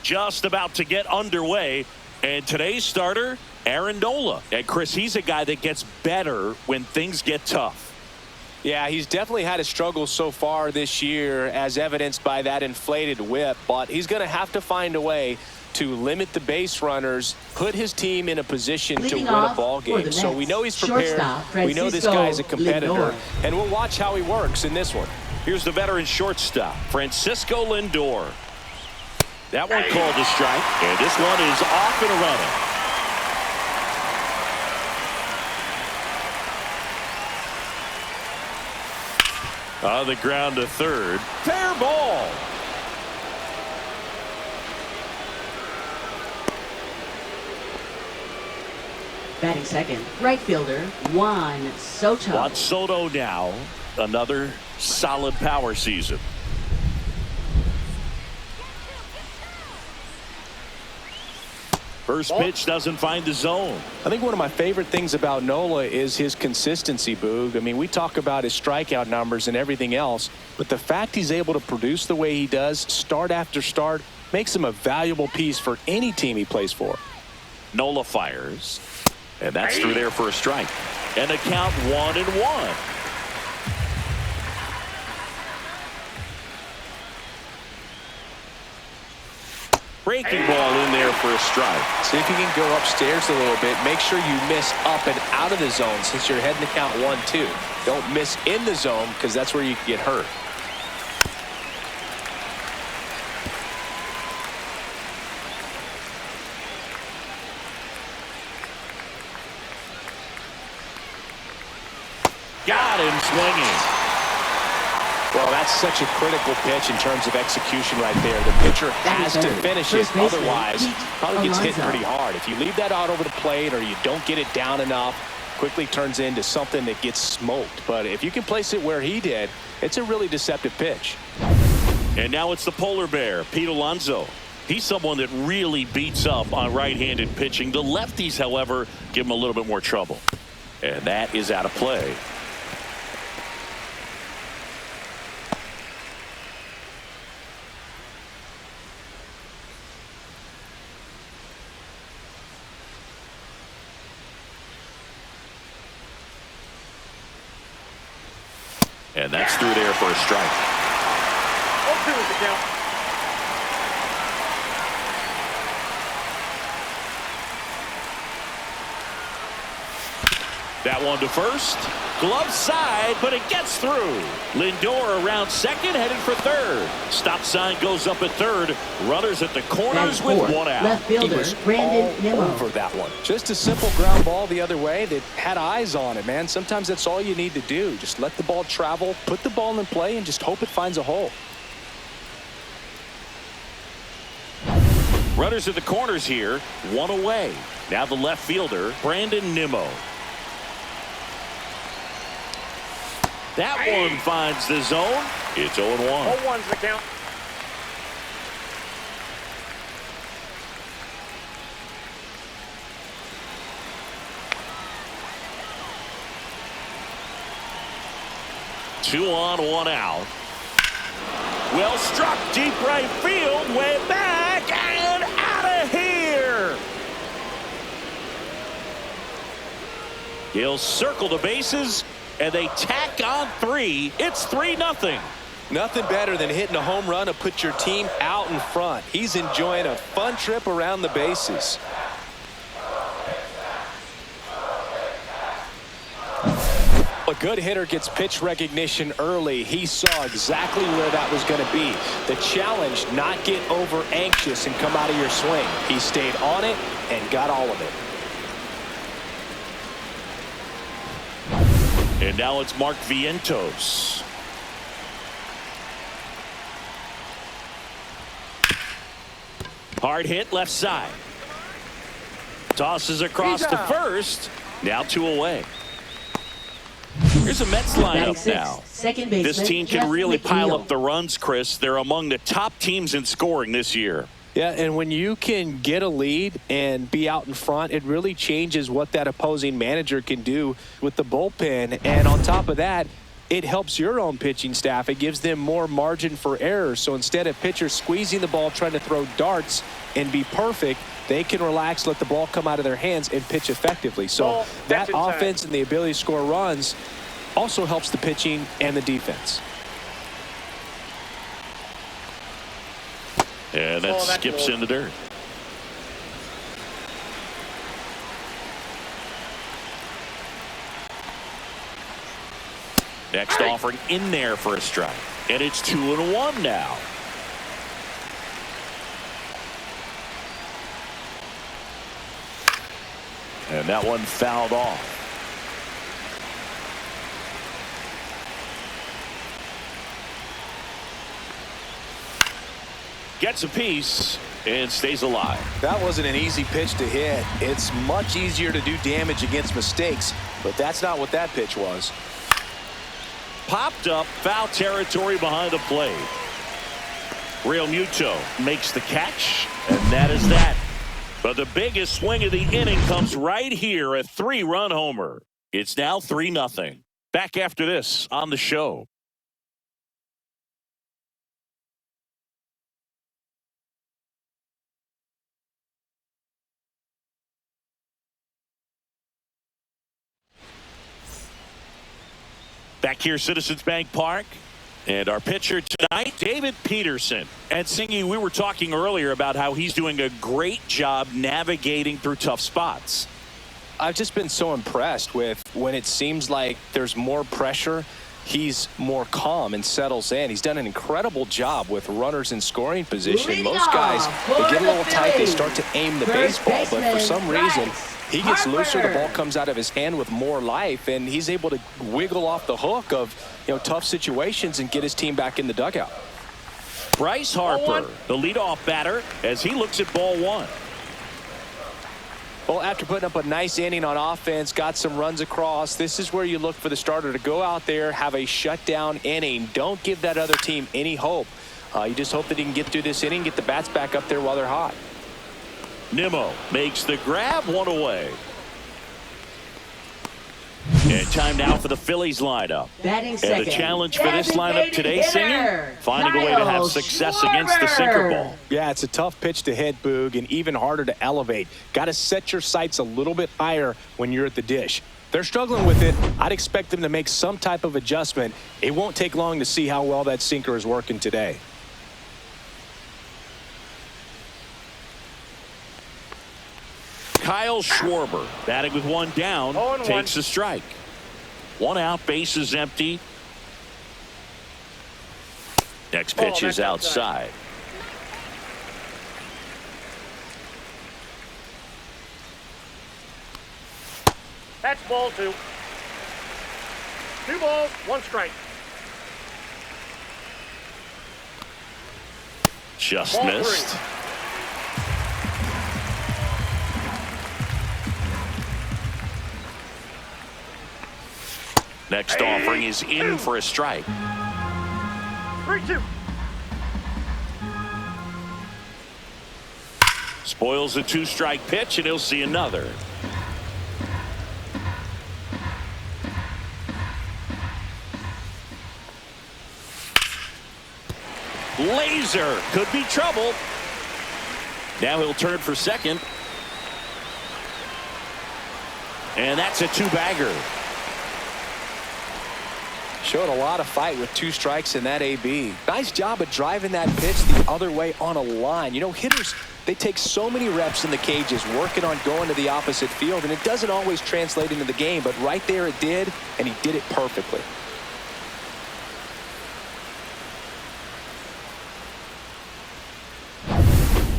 just about to get underway. And today's starter, Aaron Nola. And Chris, he's a guy that gets better when things get tough. Yeah, he's definitely had his struggles so far this year, as evidenced by that inflated whip. But he's going to have to find a way to limit the base runners, put his team in a position to win a ball game. So we know he's prepared. We know this guy is a competitor. And we'll watch how he works in this one. Here's the veteran shortstop, Francisco Lindor. That one called a strike, and this one is off and running. On the ground to third. Fair ball. Batting second, right fielder, Juan Soto. Juan Soto now, another solid power season. First pitch doesn't find the zone. I think one of my favorite things about Nola is his consistency, Boog. I mean, we talk about his strikeout numbers and everything else, but the fact he's able to produce the way he does, start after start, makes him a valuable piece for any team he plays for. Nola fires, and that's through there for a strike. And the count 1-1. Breaking ball in there for a strike. See if you can go upstairs a little bit. Make sure you miss up and out of the zone since you're heading to count 1-2. Don't miss in the zone because that's where you can get hurt. Got him swinging. Well, that's such a critical pitch in terms of execution right there. The pitcher has to finish it. Otherwise, probably gets hit pretty hard. If you leave that out over the plate or you don't get it down enough, quickly turns into something that gets smoked. But if you can place it where he did, it's a really deceptive pitch. And now it's the polar bear, Pete Alonso. He's someone that really beats up on right-handed pitching. The lefties, however, give him a little bit more trouble. And that is out of play. And that's through there for a strike. 0-2 is the count. That one to first. Glove side, but it gets through. Lindor around second, headed for third. Stop sign goes up at third. Runners at the corners with one out. Left fielder, Brandon all over that one. Just a simple ground ball the other way that had eyes on it, man. Sometimes that's all you need to do. Just let the ball travel, put the ball in play, and just hope it finds a hole. Runners at the corners here, one away. Now the left fielder, Brandon Nimmo. That one finds the zone. It's 0-1. 0-1's the count. Two on, one out. Well struck, deep right field, way back and out of here. He'll circle the bases. And they tack on three. It's 3-0. Nothing better than hitting a home run to put your team out in front. He's enjoying a fun trip around the bases. A good hitter gets pitch recognition early. He saw exactly where that was going to be. The challenge, not get over anxious and come out of your swing. He stayed on it and got all of it. And now it's Mark Vientos. Hard hit left side. Tosses across to first. Now 2 away. Here's a Mets lineup now. This team can really pile up the runs, Chris. They're among the top teams in scoring this year. Yeah, and when you can get a lead and be out in front, it really changes what that opposing manager can do with the bullpen. And on top of that, it helps your own pitching staff. It gives them more margin for error. So instead of pitchers squeezing the ball, trying to throw darts and be perfect, they can relax, let the ball come out of their hands, and pitch effectively. So that offense and the ability to score runs also helps the pitching and the defense. And that skips in the dirt. Next offering in there for a strike. And it's 2-1 now. And that one fouled off. Gets a piece and stays alive. That wasn't an easy pitch to hit. It's much easier to do damage against mistakes, but that's not what that pitch was. Popped up, foul territory behind the plate. Real Muto makes the catch, and that is that. But the biggest swing of the inning comes right here, a 3-run homer. It's now 3-0. Back after this on the show. Back here, Citizens Bank Park. And our pitcher tonight, David Peterson. And Singy, we were talking earlier about how he's doing a great job navigating through tough spots. I've just been so impressed with when it seems like there's more pressure, he's more calm and settles in. He's done an incredible job with runners in scoring position. Most guys, they get a little tight, they start to aim the baseball, but for some reason, he gets looser, the ball comes out of his hand with more life, and he's able to wiggle off the hook of tough situations and get his team back in the dugout. Bryce Harper, the leadoff batter, as he looks at ball one. Well, after putting up a nice inning on offense, got some runs across, this is where you look for the starter to go out there, have a shutdown inning. Don't give that other team any hope. You just hope that he can get through this inning, get the bats back up there while they're hot. Nimmo makes the grab, one away. And time now for the Phillies lineup. Batting second. And the challenge for this lineup today, Singer, finding a way to have success against the sinker ball. Yeah, it's a tough pitch to hit, Boog, and even harder to elevate. Got to set your sights a little bit higher when you're at the dish. They're struggling with it. I'd expect them to make some type of adjustment. It won't take long to see how well that sinker is working today. Kyle Schwarber batting with one down, takes the strike. One out, base is empty. Next pitch is outside. That's ball 2. 2 balls, 1 strike. Just ball missed. 3. Next offering is in for a strike. 3-2. Spoils the 2-strike pitch, and he'll see another. Laser could be trouble. Now he'll turn for second. And that's a 2-bagger. Showed a lot of fight with 2 strikes in that AB. Nice job of driving that pitch the other way on a line. Hitters, they take so many reps in the cages working on going to the opposite field, and it doesn't always translate into the game, but right there it did, and he did it perfectly.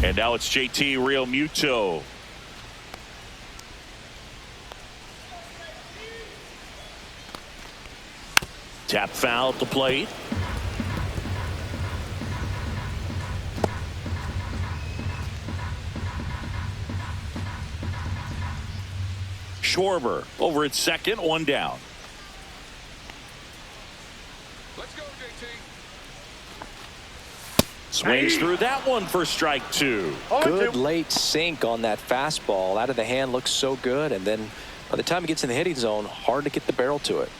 And now it's JT Real Muto. Tap foul at the plate. Schwarber over at second, 1 down. Let's go, JT. Swings through that one for strike 2. Good late sink on that fastball. Out of the hand, looks so good, and then by the time it gets in the hitting zone, hard to get the barrel to it.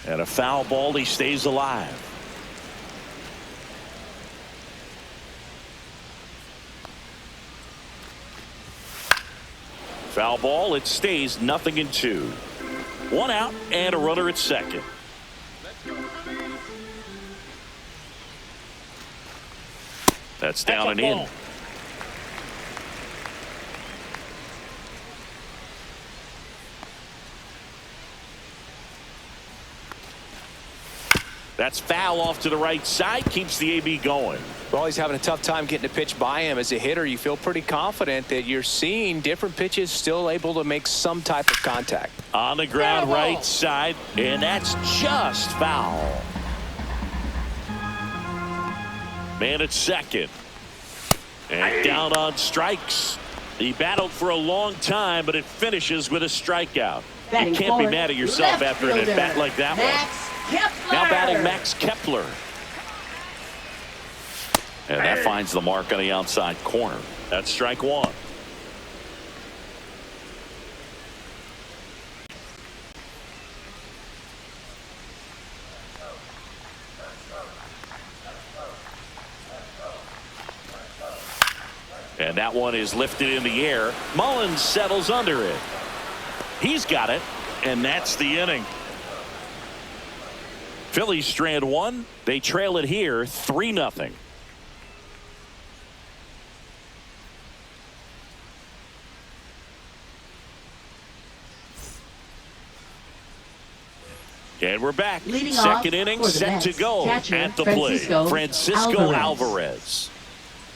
And a foul ball. He stays alive. Foul ball. It stays 0-2. 1 out and a runner at second. That's down and in. That's foul off to the right side. Keeps the AB going. Well, he's having a tough time getting a pitch by him. As a hitter, you feel pretty confident that you're seeing different pitches still able to make some type of contact. On the ground right side, and that's just foul. Man at second. And down on strikes. He battled for a long time, but it finishes with a strikeout. You can't be mad at yourself after an at-bat like that one. Now batting Max Kepler. And that finds the mark on the outside corner. That's strike one. And that one is lifted in the air. Mullins settles under it. He's got it, and that's the inning. Phillies strand one. They trail it here 3-0. And we're back. Second inning set to go at the plate. Francisco Alvarez.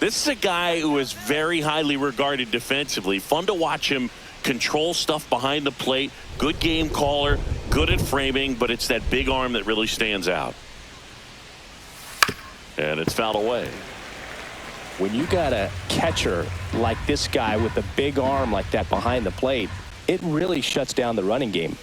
This is a guy who is very highly regarded defensively. Fun to watch him control stuff behind the plate. Good game caller, good at framing, but it's that big arm that really stands out. And it's fouled away. When you got a catcher like this guy with a big arm like that behind the plate, it really shuts down the running game.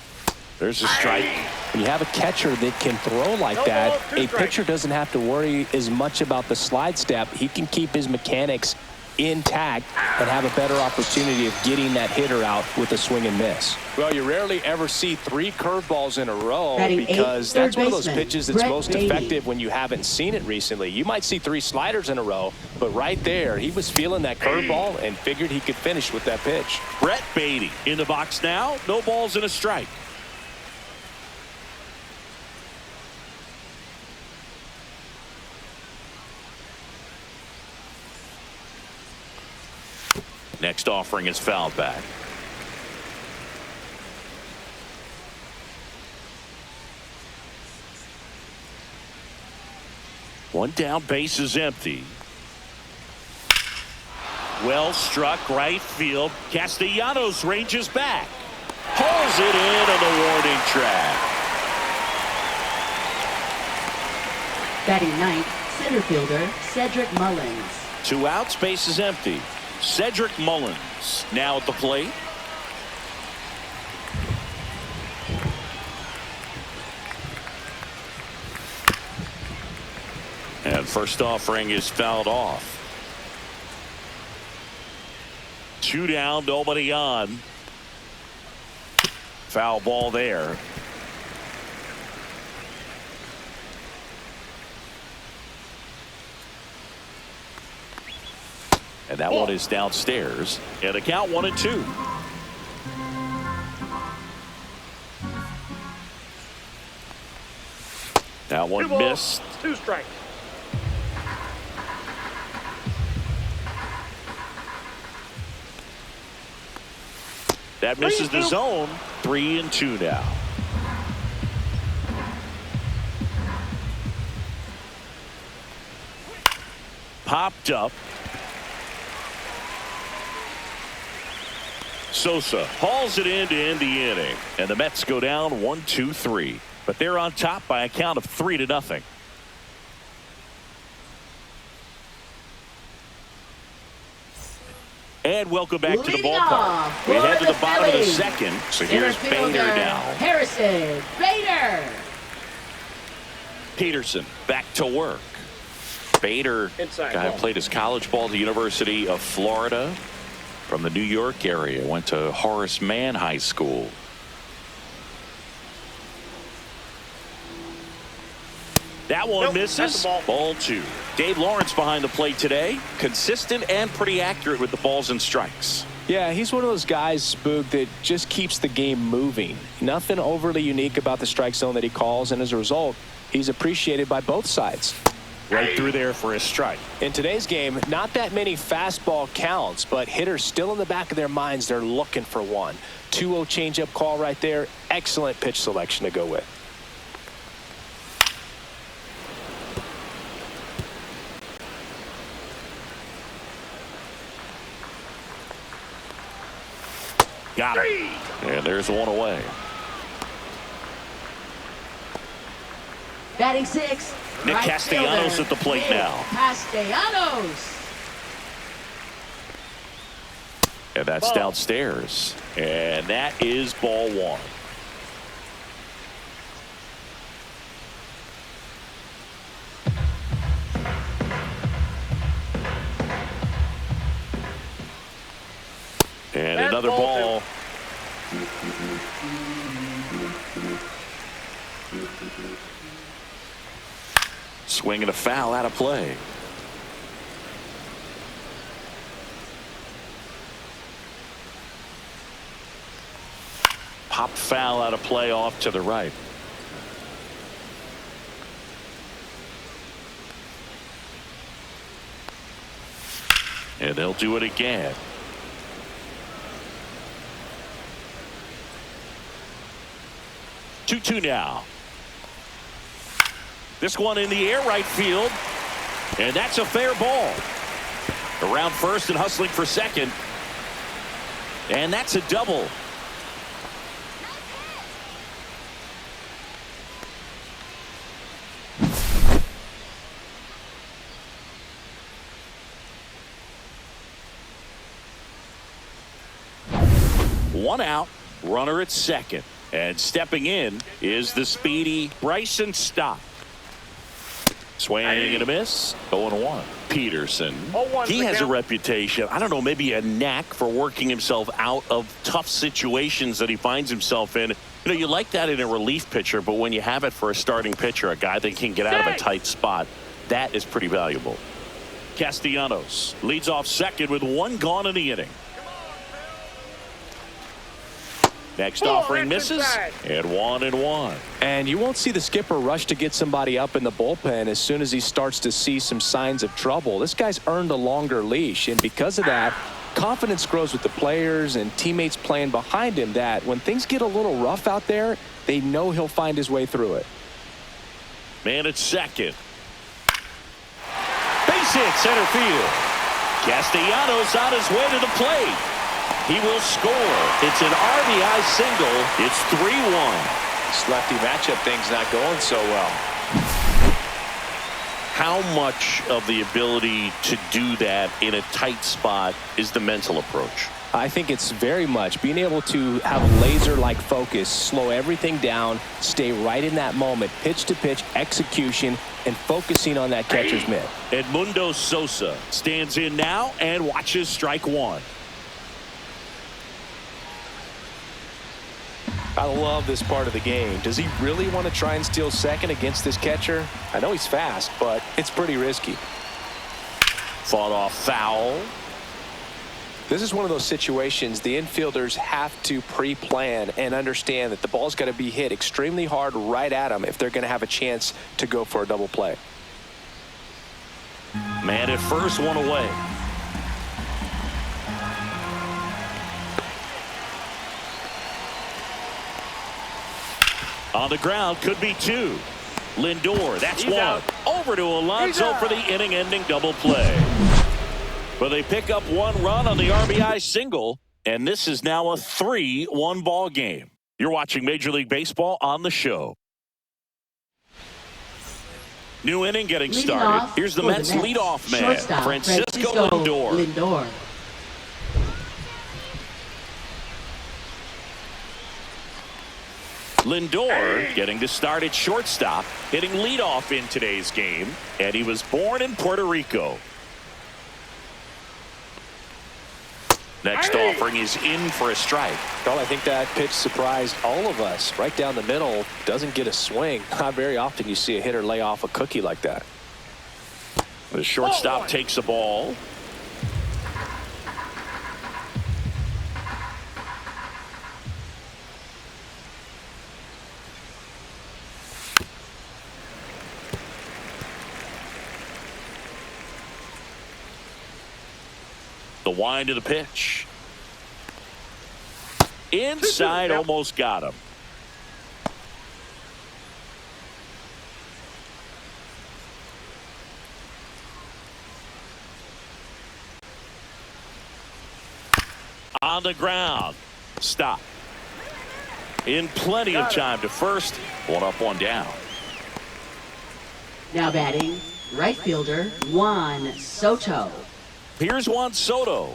There's a strike. When you have a catcher that can throw like that, a pitcher doesn't have to worry as much about the slide step. He can keep his mechanics intact and have a better opportunity of getting that hitter out with a swing and miss. Well, you rarely ever see 3 curveballs in a row because that's one of those pitches that's most effective when you haven't seen it recently. You might see 3 sliders in a row, but right there, he was feeling that curveball and figured he could finish with that pitch. Brett Beatty in the box now. No balls and a strike. Next offering is fouled back. One down, base is empty. Well struck right field. Castellanos ranges back. Pulls it in on the warning track. Batting ninth, center fielder Cedric Mullins. 2 outs, base is empty. Cedric Mullins now at the plate. And first offering is fouled off. 2 down, nobody on. Foul ball there. And that one is downstairs. And a count 1-2. That one missed. 2 strikes. That misses the zone. 3-2 now. Popped up. Sosa hauls it in to end the inning, and the Mets go down 1-2-3, but they're on top by a count of 3-0. And welcome back to the ballpark. We head to the bottom of the second. So here's Bader now. Harrison Bader. Peterson back to work. Bader, guy who played his college ball at the University of Florida. From the New York area, went to Horace Mann High School. That one Nope, misses. that's a ball. Ball 2. Dave Lawrence behind the plate today. Consistent and pretty accurate with the balls and strikes. Yeah, he's one of those guys, Boog, that just keeps the game moving. Nothing overly unique about the strike zone that he calls, and as a result, he's appreciated by both sides. Right through there for a strike. In today's game, not that many fastball counts, but hitters still in the back of their minds, they're looking for one. 2-0 changeup call right there. Excellent pitch selection to go with. Got it. And there's one away. Batting 6. Nick right Castellanos fielder, at the plate Nick now. Castellanos. And that's Ball. downstairs. And that is ball 1. And That's another ball ball. Swing and a foul out of play. Pop foul out of play off to the right. And they'll do it again. Two now. This one in the air right field. And that's a fair ball. Around first and hustling for second. And that's a double. One out, runner at second. And stepping in is the speedy Bryson Stott. Swing and a miss. 0-1. Peterson. 0-1 He has a count. reputation, I don't know, maybe a knack for working himself out of tough situations that he finds himself in. You know, you like that in a relief pitcher, but when you have it for a starting pitcher, a guy that can get out of a tight spot, that is pretty valuable. Castellanos leads off second with one gone in the inning. Next offering misses, and 1-1. And you won't see the skipper rush to get somebody up in the bullpen as soon as he starts to see some signs of trouble. This guy's earned a longer leash, and because of that, confidence grows with the players and teammates playing behind him that when things get a little rough out there, they know he'll find his way through it. Man at second. Base hit center field. Castellanos on his way to the plate. He will score. It's an RBI single. It's 3-1. This lefty matchup thing's not going so well. How much of the ability to do that in a tight spot is the mental approach? I think it's very much being able to have laser-like focus, slow everything down, stay right in that moment, pitch-to-pitch execution, and focusing on that catcher's mitt. Edmundo Sosa stands in now and watches strike 1. I love this part of the game. Does he really want to try and steal second against this catcher? I know he's fast, but it's pretty risky. Fought off foul. This is one of those situations the infielders have to pre-plan and understand that the ball's got to be hit extremely hard right at them if they're going to have a chance to go for a double play. Man at first, one away. On the ground, could be 2. Lindor, that's He's 1. out. Over to Alonso He's for the inning-ending double play. But they pick up 1 run on the RBI single, and this is now a 3-1 ball game. You're watching Major League Baseball on the show. New inning getting Leading started. off Here's the for Mets leadoff man, shortstop, Francisco Lindor. Lindor getting to start at shortstop, hitting leadoff in today's game, and he was born in Puerto Rico. Next offering is in for a strike. Well, I think that pitch surprised all of us. Right down the middle, doesn't get a swing. Not very often you see a hitter lay off a cookie like that. The shortstop takes the ball. The wind of the pitch. Inside, almost got him. On the ground. Stop. In plenty of time to first. One up, one down. Now batting, right fielder Juan Soto. Here's Juan Soto.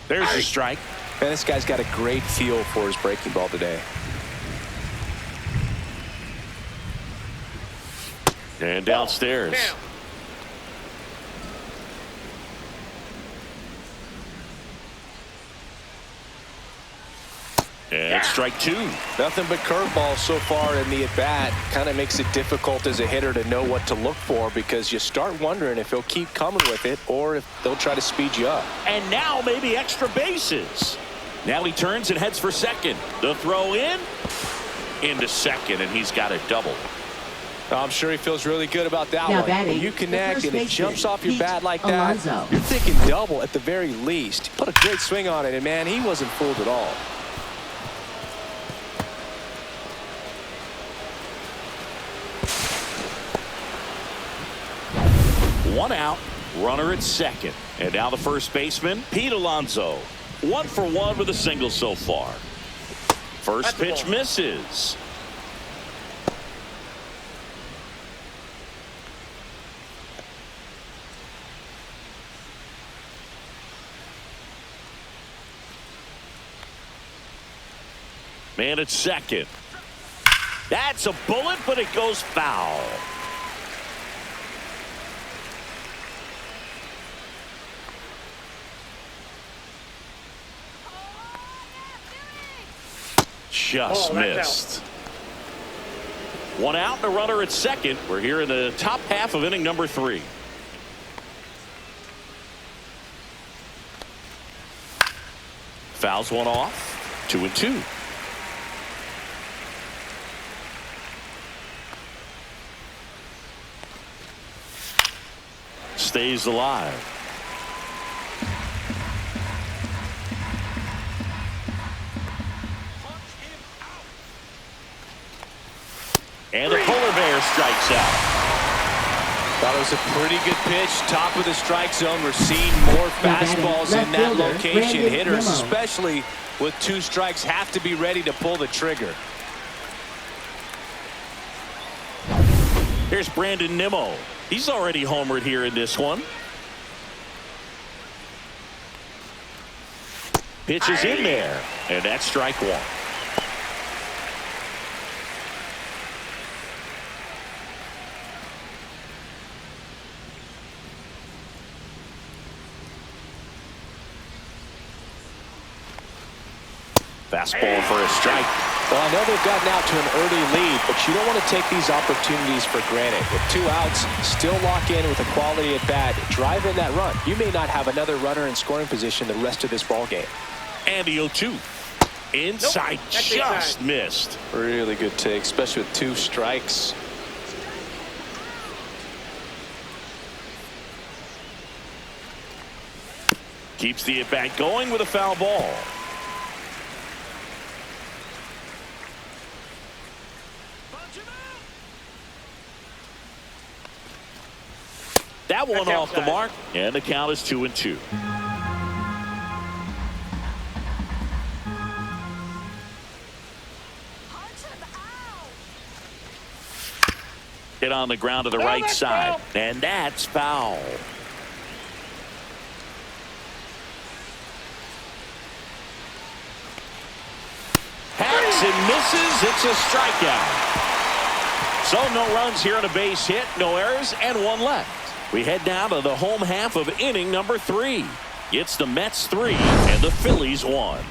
There's the strike. Man, this guy's got a great feel for his breaking ball today. And downstairs. And strike two. Nothing but curveballs so far in the at-bat. Kind of makes it difficult as a hitter to know what to look for, because you start wondering if he'll keep coming with it or if they'll try to speed you up. And now maybe extra bases. Now he turns and heads for second. The throw into second, and he's got a double. I'm sure he feels really good about that now one. Batting, when you connect and it jumps off your bat like Alonso. that, you're thinking double at the very least. Put a great swing on it, and man, he wasn't fooled at all. One out, runner at second. And now the first baseman, Pete Alonso. 1 for 1 with a single so far. First pitch misses. Man at second. That's a bullet, but it goes foul. Just missed. One out and a runner at second. We're here in the top half of inning number 3. Fouls one off. 2-2. Stays alive. And the polar bear strikes out. That was a pretty good pitch. Top of the strike zone. We're seeing more fastballs in that location. Hitters, especially with 2 strikes, have to be ready to pull the trigger. Here's Brandon Nimmo. He's already homered here in this one. Pitch is in there, and that's strike one. Fastball for a strike. Well, I know they've gotten out to an early lead, but you don't want to take these opportunities for granted. With 2 outs, still lock in with a quality at bat. Drive in that run. You may not have another runner in scoring position the rest of this ball game. And the 0-2. Inside, just missed. Really good take, especially with 2 strikes. Keeps the at-bat going with a foul ball. That one off the mark, and the count is 2-2. Hit on the ground to the right side, and that's foul. Hacks and misses. It's a strikeout. So no runs here on a base hit, no errors, and one left. We head now to the home half of inning number 3. It's the Mets 3 and the Phillies 1.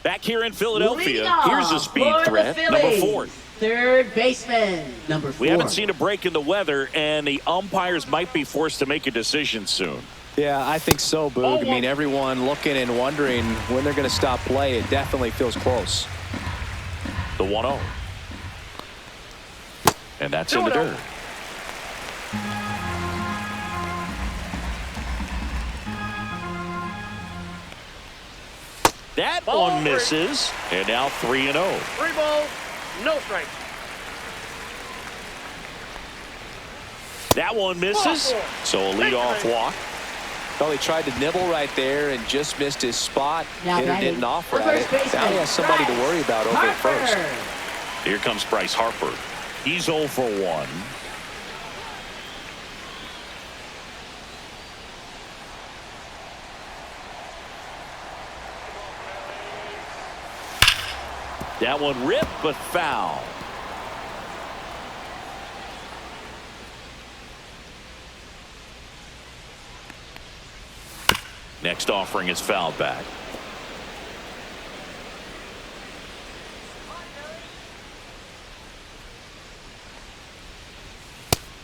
Back here in Philadelphia, here's a speed threat, number 4. Third baseman, number 4. We haven't seen a break in the weather, and the umpires might be forced to make a decision soon. Yeah, I think so, Boog. I mean, everyone looking and wondering when they're going to stop play. It definitely feels close. The 1-0. And that's in the dirt. That one misses. And now 3-0. 3 balls, no strikes. That one misses. So a leadoff walk. Well, he tried to nibble right there and just missed his spot. Hitter didn't offer at it. Now he has somebody to worry about over at first. Here comes Bryce Harper. He's 0 for 1. That one ripped, but foul. Next offering is fouled back.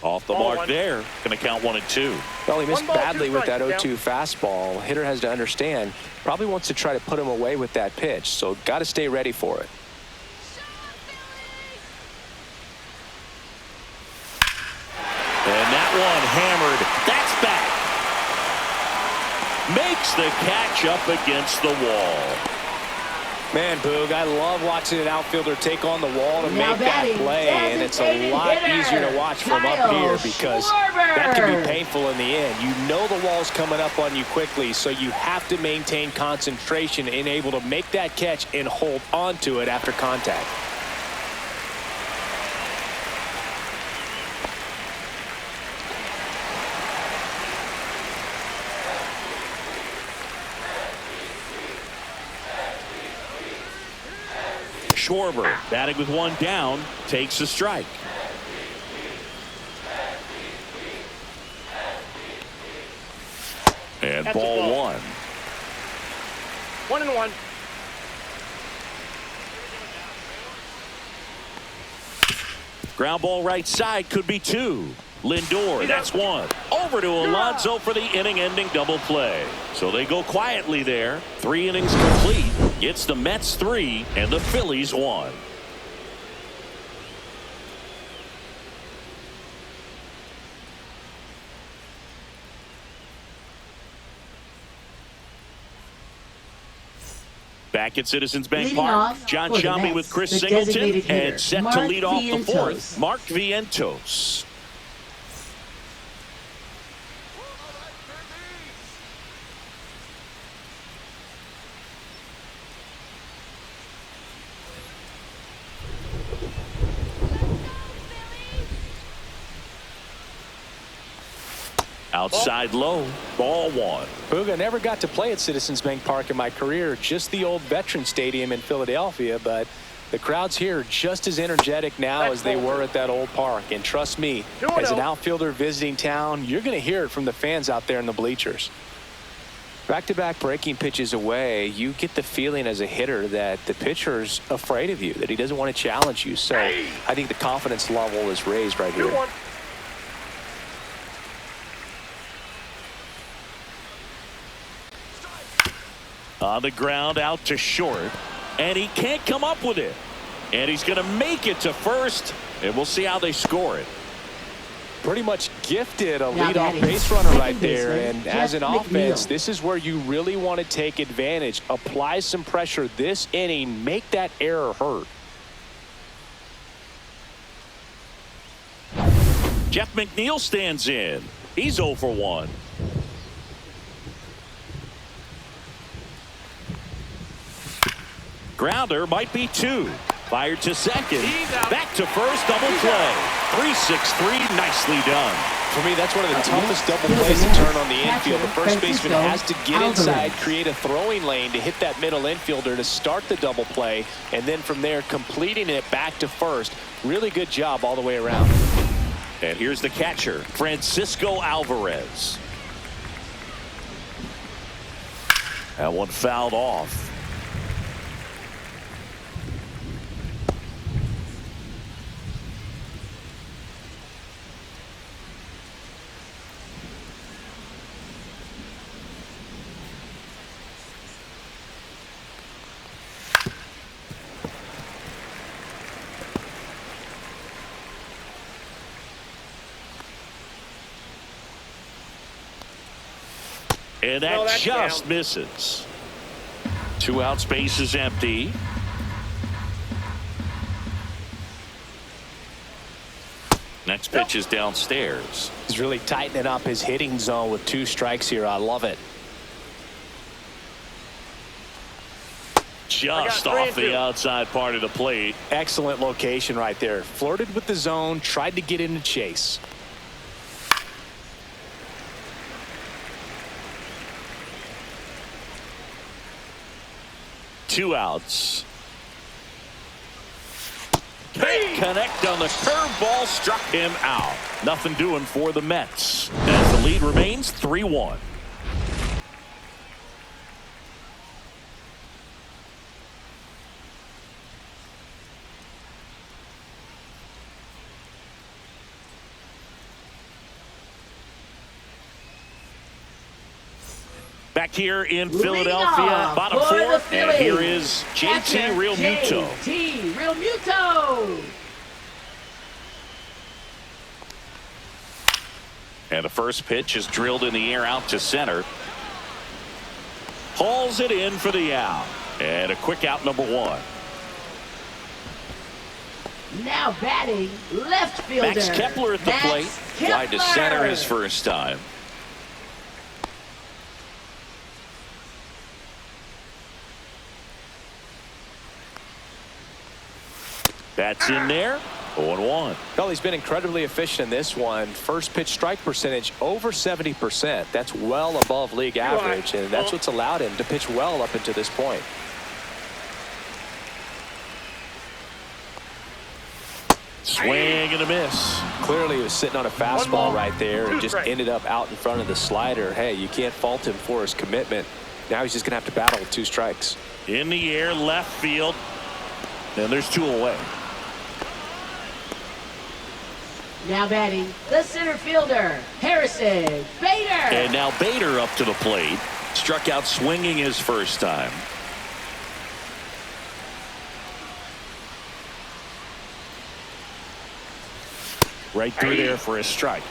Off the mark there. Going to count 1 and 2. Well, he missed badly with that 0-2 down. fastball. Hitter has to understand. Probably wants to try to put him away with that pitch. So got to stay ready for it. And that one hammered. That's back. Makes the catch up against the wall. Man, Boog, I love watching an outfielder take on the wall to Now make that batting, play, and it's a lot easier to watch from up here because that can be painful in the end. You know the wall's coming up on you quickly, so you have to maintain concentration and able to make that catch and hold on to it after contact. Schwarber batting with 1 down, takes a strike. And That's a ball ball. 1. 1-1. Ground ball right side, could be 2. Lindor, that's 1. Over to Alonso for the inning-ending double play. So they go quietly there. 3 innings complete. It's the Mets 3 and the Phillies 1. Back at Citizens Bank Leading Park, off John for the Shambi Mets, with Chris the Singleton, designated hitter, and set to Mark lead off the Vientos. 4th, Mark Vientos. Outside low, ball 1. Boog, I never got to play at Citizens Bank Park in my career, just the old Veteran Stadium in Philadelphia, but the crowds here are just as energetic now as they were at that old park. And trust me, as an outfielder visiting town, you're going to hear it from the fans out there in the bleachers. Back-to-back breaking pitches away, you get the feeling as a hitter that the pitcher's afraid of you, that he doesn't want to challenge you. So I think the confidence level is raised right here. 2-1. On the ground out to short, and he can't come up with it. And he's going to make it to first, and we'll see how they score it. Pretty much gifted a Now leadoff batting, base runner second right there. baseman, And as an Jeff offense, McNeil. this is where you really want to take advantage. Apply some pressure this inning, make that error hurt. Jeff McNeil stands in. He's 0 for 1. Grounder might be 2. Fired to second. Back to first. Double play. 3-6-3. Nicely done. For me, that's one of the toughest double plays to turn on the infield. The first baseman has to get inside, create a throwing lane to hit that middle infielder to start the double play, and then from there completing it back to first. Really good job all the way around. And here's the catcher, Francisco Alvarez. That one fouled off. And that just misses. 2 out, space is empty. Next pitch is downstairs. He's really tightening up his hitting zone with 2 strikes here. I love it. Just off the outside part of the plate. Excellent location right there. Flirted with the zone, tried to get in the chase. Two outs. Can't connect on the curveball, struck him out. Nothing doing for the Mets as the lead remains 3-1. Back here in Philadelphia, bottom 4, and here is JT Realmuto. JT Realmuto. And the first pitch is drilled in the air out to center. Hauls it in for the out. And a quick out, number 1. Now batting, left fielder. Max Kepler at the plate. Fly to center his first time. That's in there. 0-1. Well, he's been incredibly efficient in this one. First pitch strike percentage over 70%. That's well above league average, and that's what's allowed him to pitch well up until this point. Swing and a miss. Clearly he was sitting on a fastball right there and just ended up out in front of the slider. Hey, you can't fault him for his commitment. Now he's just going to have to battle with 2 strikes. In the air, left field. And there's 2 away. Now batting, the center fielder, Harrison Bader. And now Bader up to the plate. Struck out swinging his first time. Right through there for a strike.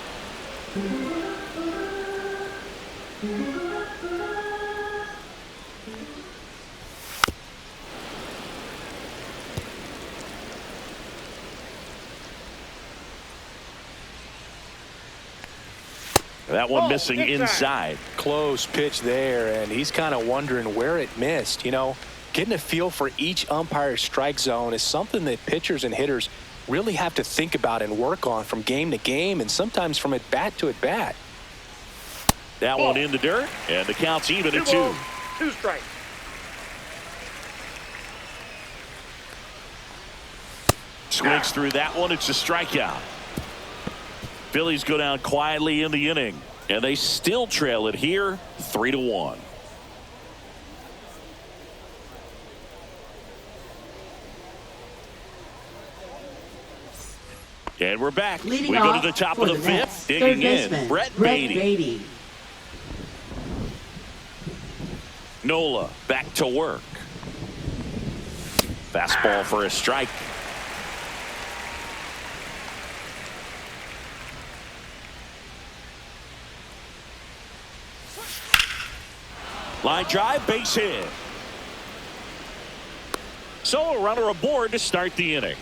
That one missing inside. Close pitch there, and he's kind of wondering where it missed. You know, getting a feel for each umpire's strike zone is something that pitchers and hitters really have to think about and work on from game to game, and sometimes from at bat to at bat. That one in the dirt, and the count's even at 2. 2 strikes. Swings through that one. It's a strikeout. Phillies go down quietly in the inning, and they still trail it here 3-1. And we're back. Leading we go to the top of the Mets, 5th. Digging in, Brett Beatty. Nola back to work. Fastball for a strike. Line drive, base hit. So a runner aboard to start the inning.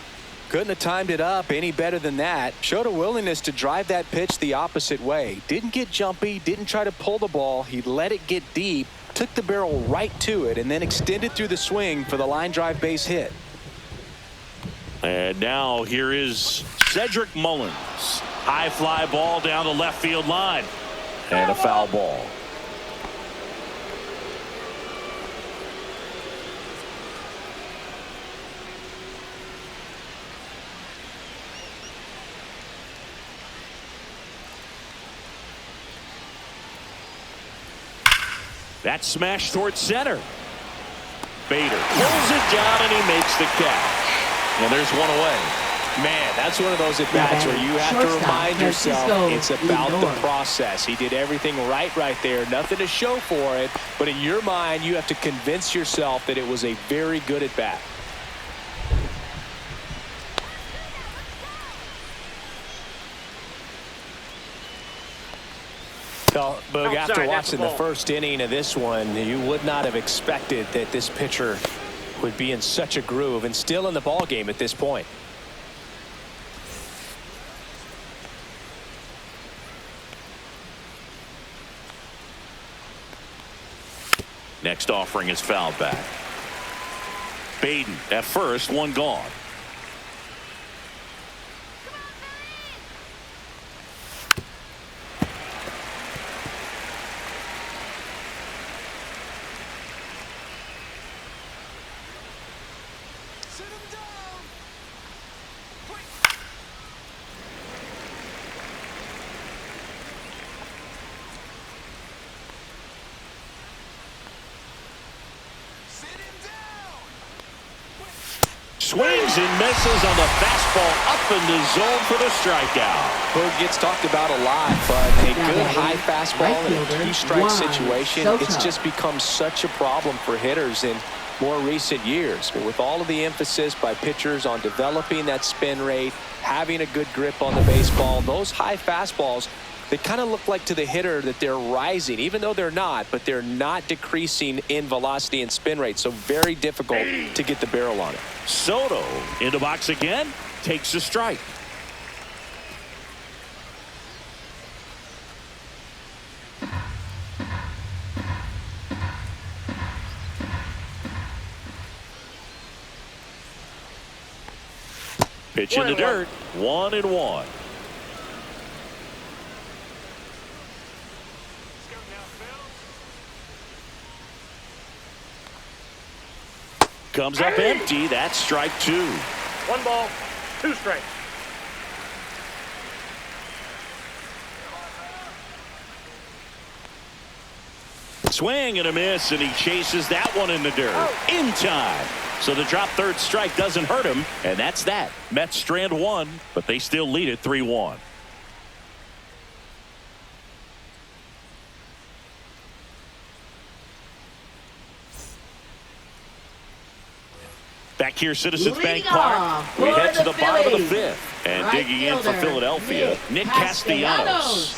Couldn't have timed it up any better than that. Showed a willingness to drive that pitch the opposite way. Didn't get jumpy, didn't try to pull the ball. He let it get deep, took the barrel right to it, and then extended through the swing for the line drive base hit. And now here is Cedric Mullins. High fly ball down the left field line. And a foul ball. That smash towards center. Bader pulls it down and he makes the catch. And there's one away. Man, that's one of those at-bats where you have to remind yourself it's about the process. He did everything right there. Nothing to show for it. But in your mind, you have to convince yourself that it was a very good at-bat. Well, Boog, after watching the first inning of this one, you would not have expected that this pitcher would be in such a groove and still in the ball game at this point. Next offering is fouled back. Baden at first, one gone. Swings and misses on the fastball up in the zone for the strikeout. Boog gets talked about a lot, but a good high fastball in a two-strike situation, it's just become such a problem for hitters in more recent years. But with all of the emphasis by pitchers on developing that spin rate, having a good grip on the baseball, those high fastballs, they kind of look like to the hitter that they're rising, even though they're not, but they're not decreasing in velocity and spin rate. So very difficult to get the barrel on it. Soto in the box again, takes a strike. Pitch in the dirt, 1-1. Comes up empty. That's strike two. 1 ball, 2 strikes. Swing and a miss, and he chases that one in the dirt in time. So the drop third strike doesn't hurt him, and that's that. Mets strand one, but they still lead it 3-1. Back here, Citizens Bank Park. We head to the bottom of the fifth. And digging in for Philadelphia, Nick Castellanos.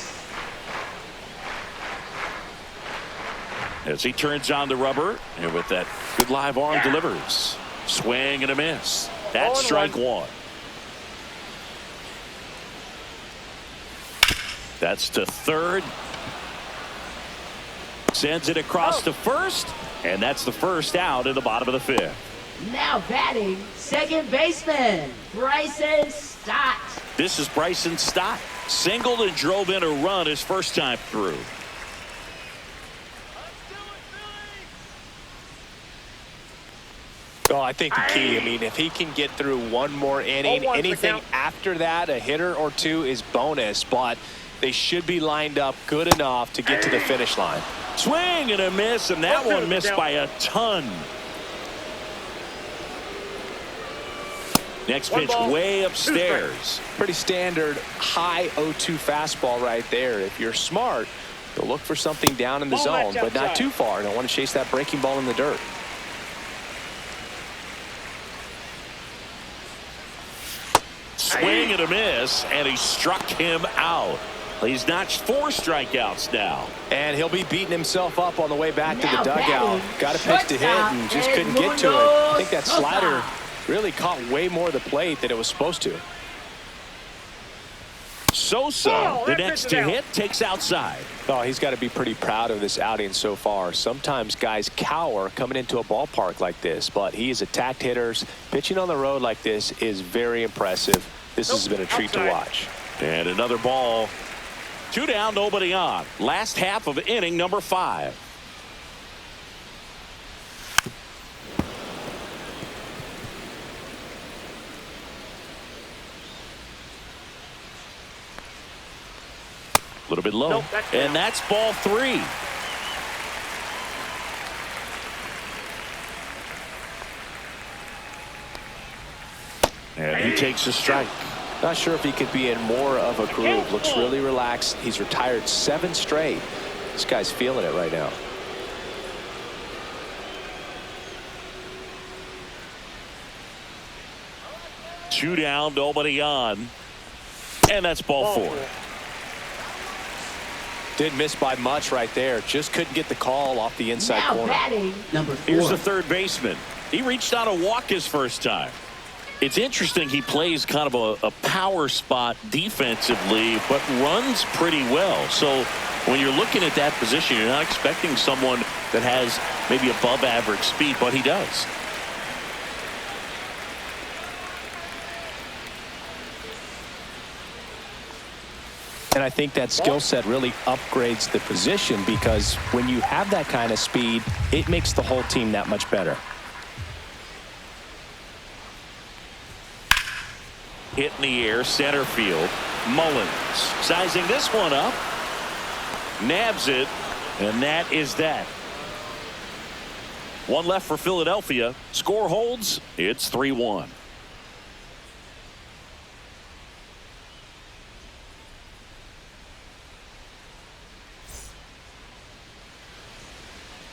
As he turns on the rubber, and with that good live arm delivers. Swing and a miss. That's strike one. That's to third. Sends it across to first. And that's the first out in the bottom of the fifth. Now batting, second baseman, Bryson Stott. This is Bryson Stott. Singled and drove in a run his first time through. Well, I think the key, if he can get through one more inning, anything after that, a hitter or two is bonus, but they should be lined up good enough to get to the finish line. Swing and a miss, and that one missed by a ton. Next pitch way upstairs. Pretty standard high 0-2 fastball right there. If you're smart, you'll look for something down in the zone, but not too far. Don't want to chase that breaking ball in the dirt. Swing and a miss, and he struck him out. He's notched 4 strikeouts now. And he'll be beating himself up on the way back to the dugout. Got a pitch to hit and just couldn't get to it. I think that slider really caught way more of the plate than it was supposed to. Sosa, the next to hit, takes outside. Oh, he's got to be pretty proud of this outing so far. Sometimes guys cower coming into a ballpark like this, but he has attacked hitters. Pitching on the road like this is very impressive. This has been a treat to watch. And another ball. 2 down, nobody on. Last half of inning number 5. A little bit low. And that's ball 3. And he takes a strike. Not sure if he could be in more of a groove. Looks really relaxed. He's retired 7 straight. This guy's feeling it right now. Two down, nobody on. And that's ball 4. Didn't miss by much right there. Just couldn't get the call off the inside corner. Batting, number 4. Here's the third baseman. He reached out a walk his first time. It's interesting he plays kind of a power spot defensively, but runs pretty well. So when you're looking at that position, you're not expecting someone that has maybe above average speed, but he does. And I think that skill set really upgrades the position, because when you have that kind of speed, it makes the whole team that much better. Hit in the air, center field. Mullins sizing this one up. Nabs it, and that is that. One left for Philadelphia. Score holds. It's 3-1.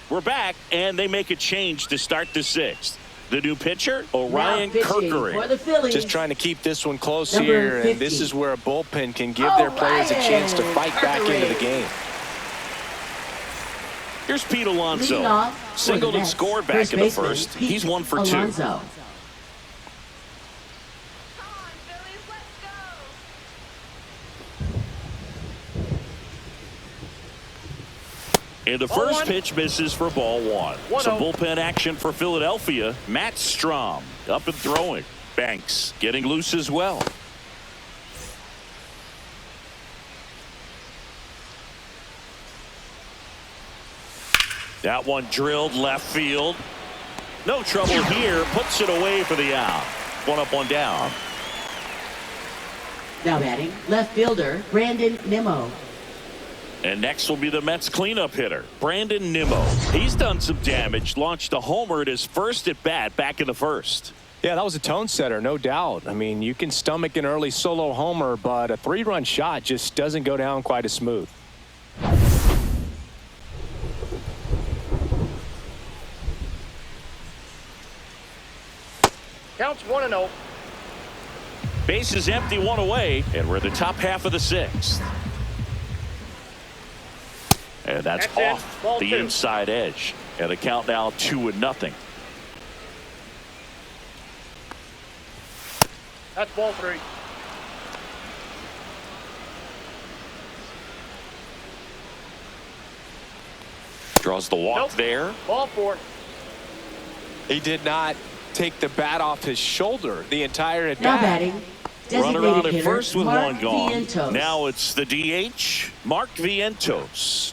We're back, and they make a change to start the 6th. The new pitcher, Orion Kirkering. Just trying to keep this one close here, and this is where a bullpen can give their players a chance to fight back into the game. Here's Pete Alonso. Singled and scored back in the first. He's 1 for 2. And the first pitch misses for ball 1. Some bullpen action for Philadelphia. Matt Strom up and throwing. Banks getting loose as well. That one drilled left field. No trouble here. Puts it away for the out. 1 up, 1 down. Now batting, left fielder Brandon Nimmo. And next will be the Mets cleanup hitter, Brandon Nimmo. He's done some damage, launched a homer at his first at bat back in the first. Yeah, that was a tone setter, no doubt. I mean, you can stomach an early solo homer, but a 3-run shot just doesn't go down quite as smooth. Counts 1-0. Base is empty, 1 away, and we're in the top half of the 6th. And that's off the 2. inside edge. And the count now 2-0. That's ball 3. Draws the walk there. Ball 4. He did not take the bat off his shoulder the entire at Now bat. batting, Runner on at hitter, first with Mark 1 gone. Vientos. Now it's the DH, Mark Vientos.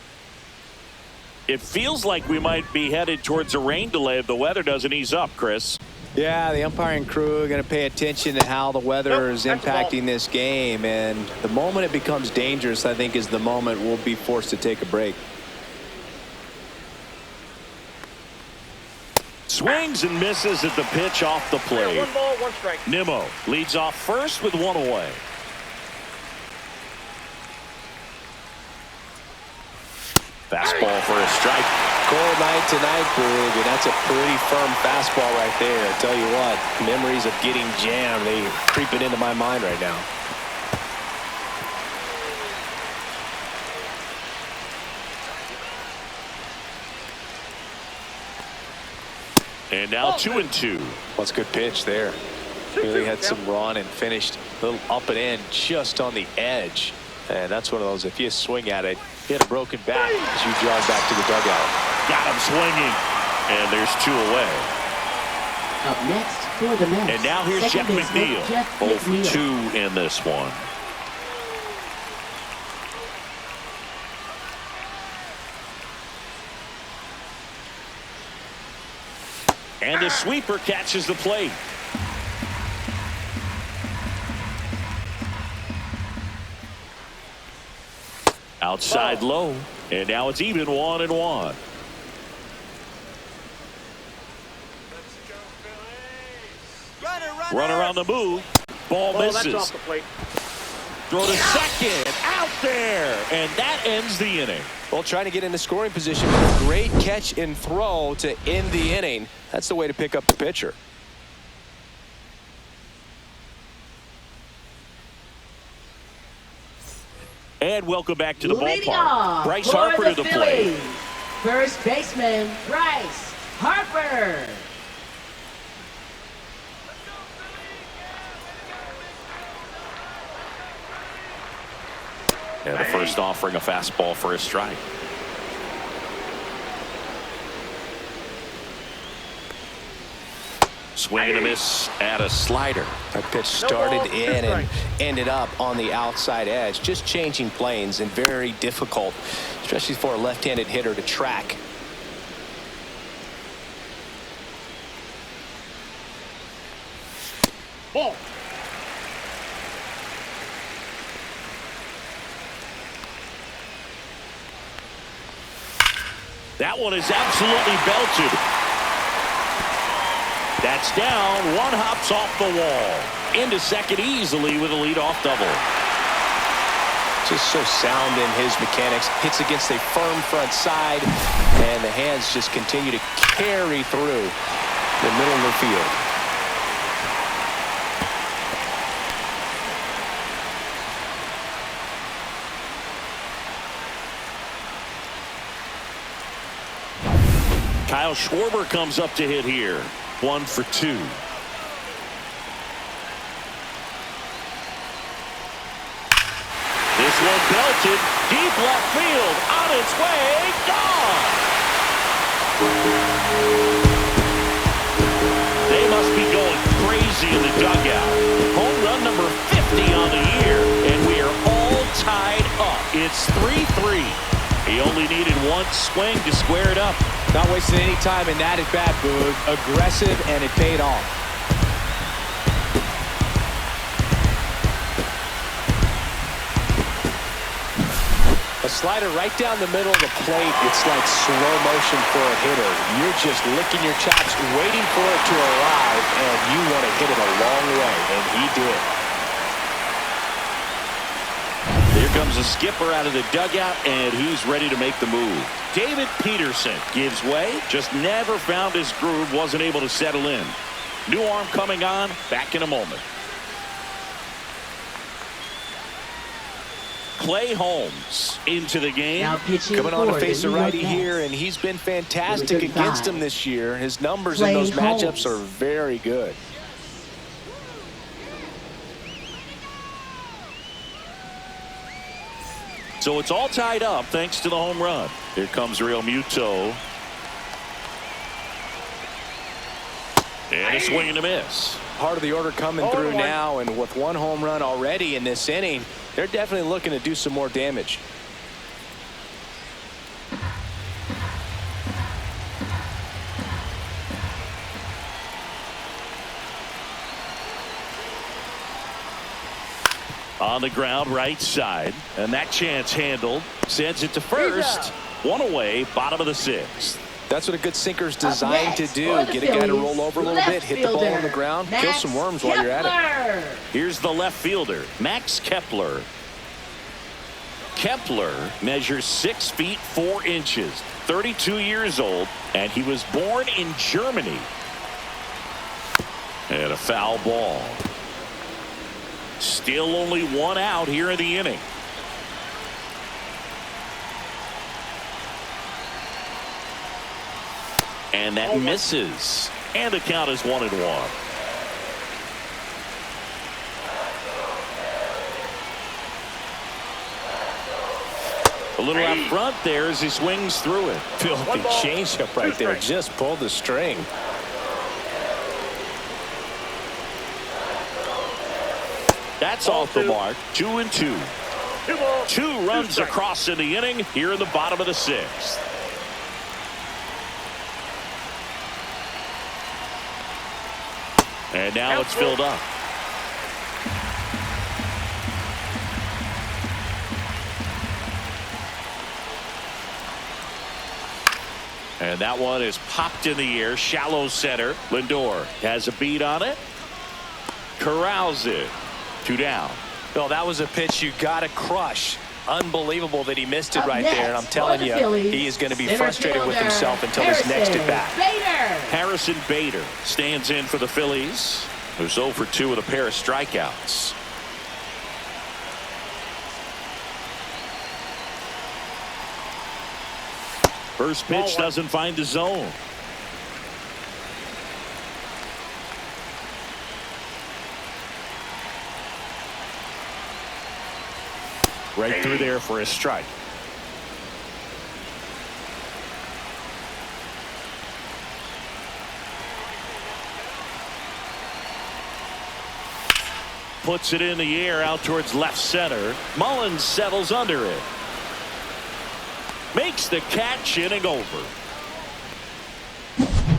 It feels like we might be headed towards a rain delay if the weather doesn't ease up, Chris. Yeah, the umpiring crew are going to pay attention to how the weather is impacting this game, and the moment it becomes dangerous, I think, is the moment we'll be forced to take a break. Swings and misses at the pitch off the plate. 1 ball, 1 strike. Nimmo leads off first with 1 away. Fastball for a strike. Cold night tonight, Boog, and that's a pretty firm fastball right there. I tell you what, memories of getting jammed, they creeping into my mind right now. And now 2-2. What's a good pitch there? Really had some run and finished a little up and in just on the edge. And that's one of those, if you swing at it, hit a broken back as you jog back to the dugout. Got him swinging. And there's 2 away. Up next for the Mets. And now here's Jeff McNeil. 0 for 2 in this one. And the sweeper catches the plate. Outside low. And now it's even 1-1. Runner on the move. Ball misses. That's off the plate. Throw to second. Out there. And that ends the inning. Well, trying to get into scoring position with a great catch and throw to end the inning. That's the way to pick up the pitcher. And welcome back to the Leading ballpark. off Bryce for Harper the to the plate. Phillies, first baseman Bryce Harper. And the first offering a fastball for a strike. Swing and a miss at a slider. That pitch started in and ended up on the outside edge. Just changing planes and very difficult, especially for a left-handed hitter to track. Ball. That one is absolutely belted. That's down. One hops off the wall. Into second easily with a leadoff double. Just so sound in his mechanics. Hits against a firm front side, and the hands just continue to carry through the middle of the field. Kyle Schwarber comes up to hit here. 1 for 2. This one belted. Deep left field. On its way. Gone. They must be going crazy in the dugout. Home run number 50 on the year. And we are all tied up. It's 3-3. He only needed one swing to square it up. Not wasting any time in that at bat, Boog. Aggressive, and it paid off. A slider right down the middle of the plate. It's like slow motion for a hitter. You're just licking your chops, waiting for it to arrive, and you want to hit it a long way, and he did. Here comes a skipper out of the dugout, and he's ready to make the move. David Peterson gives way. Just never found his groove. Wasn't able to settle in. New arm coming on. Back in a moment. Clay Holmes into the game. Now pitching Coming on to for face the a New York righty Mets. here, and he's been fantastic Number against 5. him this year. His numbers Clay in those Holmes. matchups are very good. So it's all tied up thanks to the home run. Here comes Real Muto. And a swing and a miss. Part of the order coming through now, and with one home run already in this inning, they're definitely looking to do some more damage. On the ground, right side. And that chance handled. Sends it to first. One away, bottom of the 6th. That's what a good sinker's designed to next do. for the Get a guy to Phillies, roll over a little left bit, hit the ball on the ground, kill Max some worms while you're at it. Kepler. Here's the left fielder, Max Kepler. Kepler measures 6 feet 4 inches, 32 years old, and he was born in Germany. And a foul ball. Still only one out here in the inning. And that misses. And the count is 1-1. A little out front there as he swings through it. Filthy changeup right there. Just pulled the string. That's off the mark. 2-2. 2 runs across in the inning here in the bottom of the 6th. And now it's filled up. And that one is popped in the air. Shallow center. Lindor has a beat on it. Corrals it. 2 down. Well, that was a pitch you got to crush. Unbelievable that he missed it right there. And I'm telling you, he is going to be frustrated with himself until his next at bat. Harrison Bader stands in for the Phillies, who's 0 for 2 with a pair of strikeouts. First pitch doesn't find the zone. Right through there for a strike. Puts it in the air out towards left center. Mullins settles under it. Makes the catch, inning over.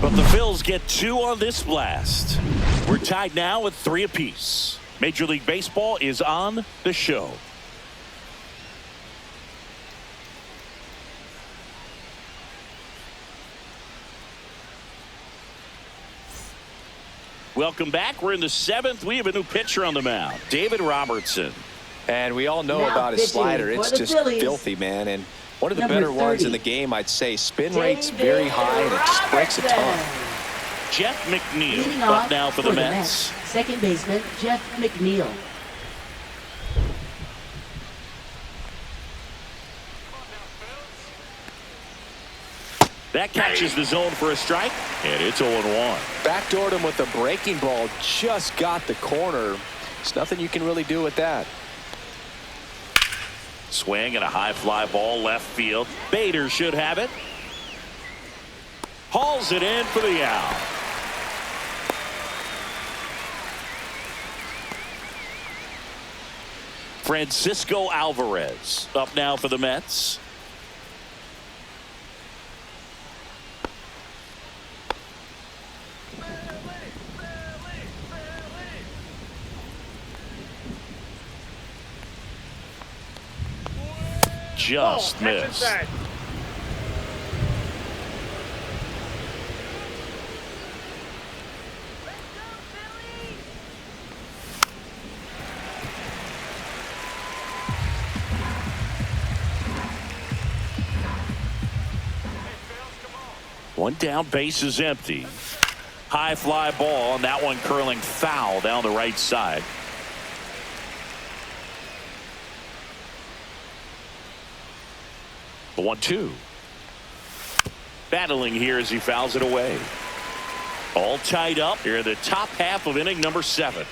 But the Phils get 2 on this blast. We're tied now with 3 apiece. Major League Baseball is on the show. Welcome back. We're in the 7th. We have a new pitcher on the mound, David Robertson. And we all know about his slider. It's just filthy, man. And one of the better ones in the game, I'd say. Spin rate's very high, and it just breaks a ton. Jeff McNeil up now for the Mets. Second baseman, Jeff McNeil. That catches the zone for a strike, and it's 0-1. Backdoored him with a breaking ball. Just got the corner. There's nothing you can really do with that. Swing and a high fly ball left field. Bader should have it. Hauls it in for the out. Francisco Alvarez up now for the Mets. Just missed. One down, base is empty. High fly ball, and that one curling foul down the right side. The 1-2. Battling here as he fouls it away. All tied up here in the top half of inning number 7.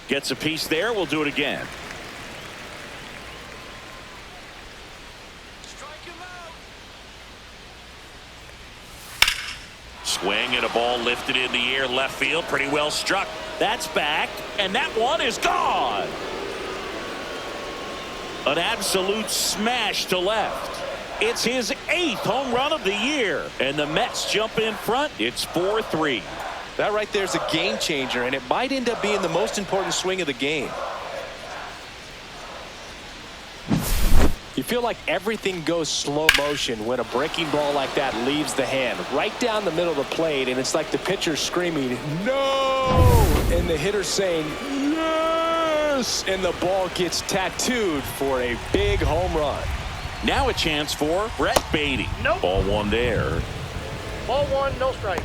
Gets a piece there. We'll do it again. Swing and a ball lifted in the air left field. Pretty well struck. That's back, and that one is gone. An absolute smash to left. It's his 8th home run of the year, and the Mets jump in front. It's 4-3. That right there is a game changer, and it might end up being the most important swing of the game. You feel like everything goes slow motion when a breaking ball like that leaves the hand right down the middle of the plate, and it's like the pitcher screaming, "No!" and the hitter saying, "Yes!" and the ball gets tattooed for a big home run. Now a chance for Brett Beatty. Nope. Ball one there. Ball 1, no strikes.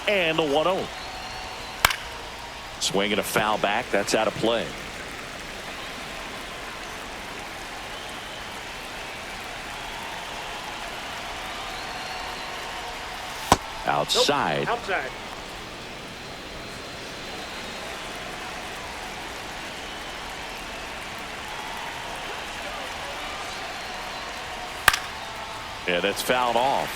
And the 1-0. Swing and a foul back. That's out of play. Outside. Nope. Outside. Yeah, that's fouled off.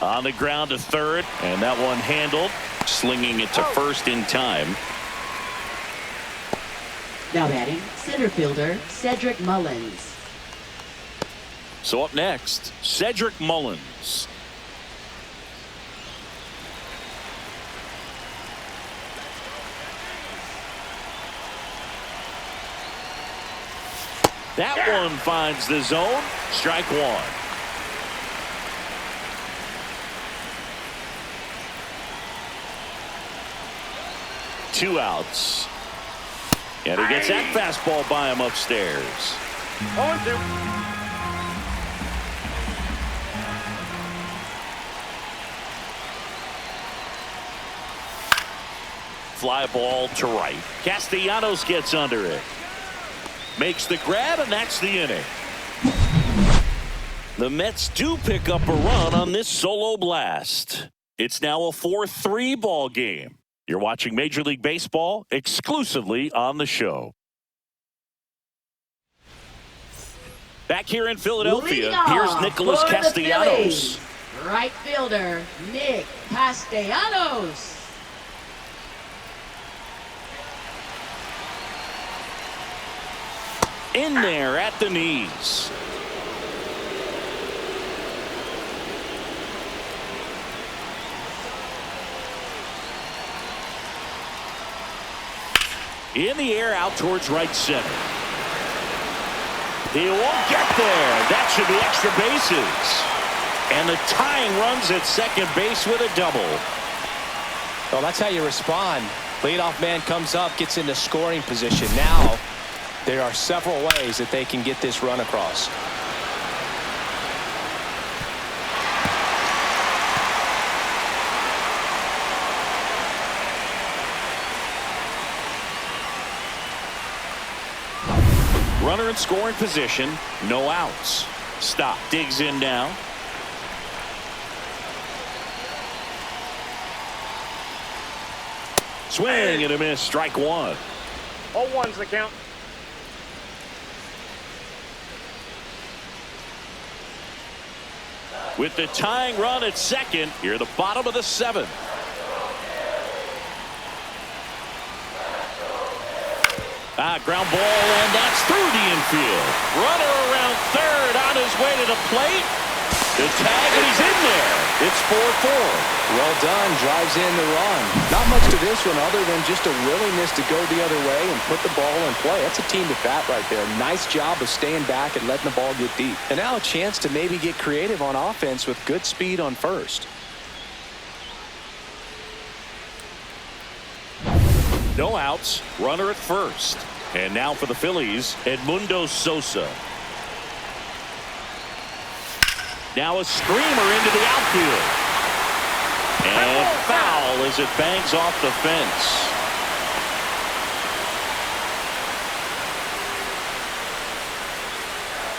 On the ground to third, and that one handled, slinging it to first in time. Now batting, center fielder Cedric Mullins. So up next, Cedric Mullins. That one finds the zone. Strike one. Two outs. And he gets that fastball by him upstairs. 0-2. Fly ball to right. Castellanos gets under it. Makes the grab, and that's the inning. The Mets do pick up a run on this solo blast. It's now a 4-3 ball game. You're watching Major League Baseball exclusively on the show. Back here in Philadelphia, here's Nicholas Castellanos. Right fielder Nick Castellanos. In there at the knees. In the air out towards right center. He won't get there. That should be extra bases. And the tying runs at second base with a double. Well, that's how you respond. Leadoff man comes up, gets into scoring position. Now there are several ways that they can get this run across. Runner in scoring position, no outs. Stop, digs in now. Swing and a miss, strike one. 0-1's the count. With the tying run at second, here the bottom of the seventh. Ground ball, and that's through the infield. Runner around third on his way to the plate. The tag, and he's in there. It's 4-4. Well done. Drives in the run. Not much to this one other than just a willingness to go the other way and put the ball in play. That's a team at bat right there. Nice job of staying back and letting the ball get deep. And now a chance to maybe get creative on offense with good speed on first. No outs. Runner at first. And now for the Phillies, Edmundo Sosa. Now a screamer into the outfield. And foul as it bangs off the fence.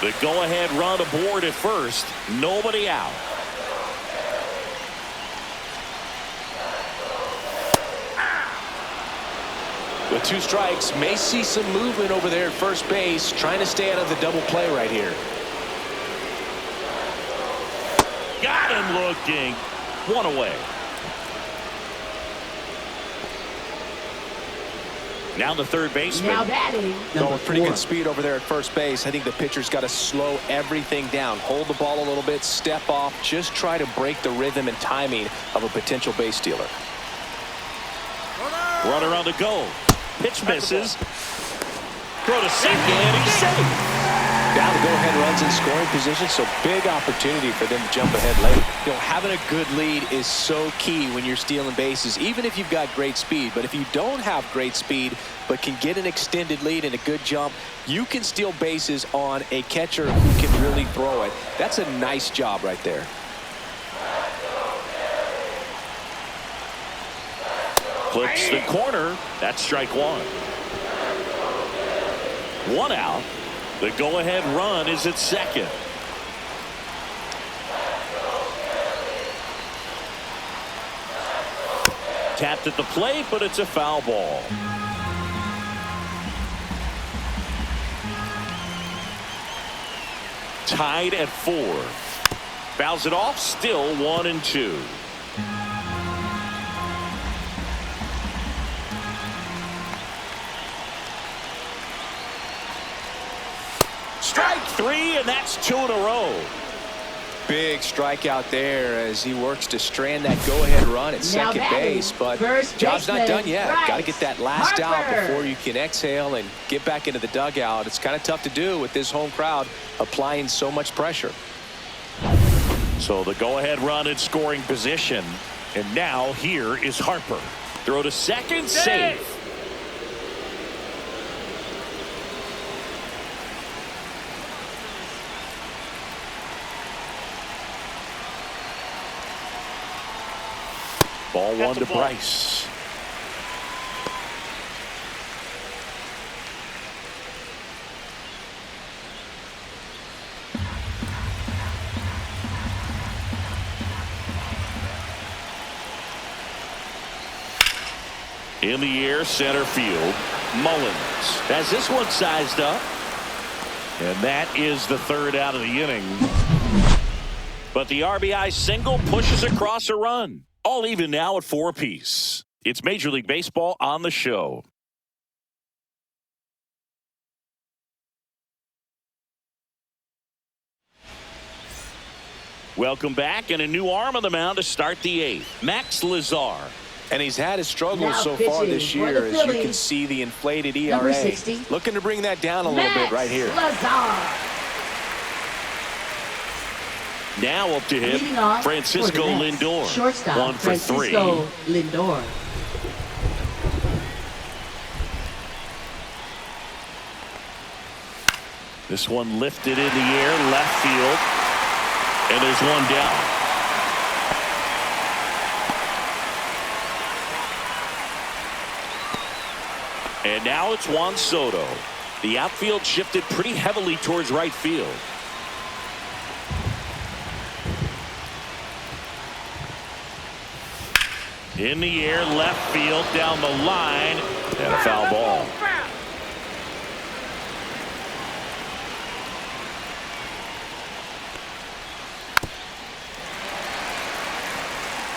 The go-ahead run aboard at first. Nobody out. With two strikes, may see some movement over there at first base, trying to stay out of the double play right here. Got him looking. One away. Now the third baseman. Now batting, Going with pretty good speed over there at first base. I think the pitcher's got to slow everything down. Hold the ball a little bit, step off, just try to break the rhythm and timing of a potential base stealer. Runner on the go. Pitch misses. Throw to second. He's safe. Now the go-ahead runs in scoring position, so big opportunity for them to jump ahead late. You know, having a good lead is so key when you're stealing bases, even if you've got great speed. But if you don't have great speed but can get an extended lead and a good jump, you can steal bases on a catcher who can really throw it. That's a nice job right there. Clips the corner. That's strike one. One out. The go-ahead run is at second. Tapped at the plate, but it's a foul ball. Tied at 4. Fouls it off. Still 1-2. Strike 3, and that's 2 in a row. Big strikeout there as he works to strand that go-ahead run at second base, but job's not done yet. Got to get that last out before you can exhale and get back into the dugout. It's kind of tough to do with this home crowd applying so much pressure. So the go-ahead run in scoring position, and now here is Harper. Throw to second, safe. Ball one to Bryce. In the air, center field. Mullins has this one sized up. And that is the third out of the inning. But the RBI single pushes across a run. All even now at 4 apiece. It's Major League Baseball on the show. Welcome back, and a new arm on the mound to start the 8th. Max Lazar. And he's had his struggles so far this year, as you can see the inflated ERA. Looking to bring that down a little bit right here. Now up to hit Francisco Lindor. Shortstop 1 for 3. Francisco Lindor. This one lifted in the air, left field, and there's one down. And now it's Juan Soto. The outfield shifted pretty heavily towards right field. In the air, left field, down the line, and a foul ball.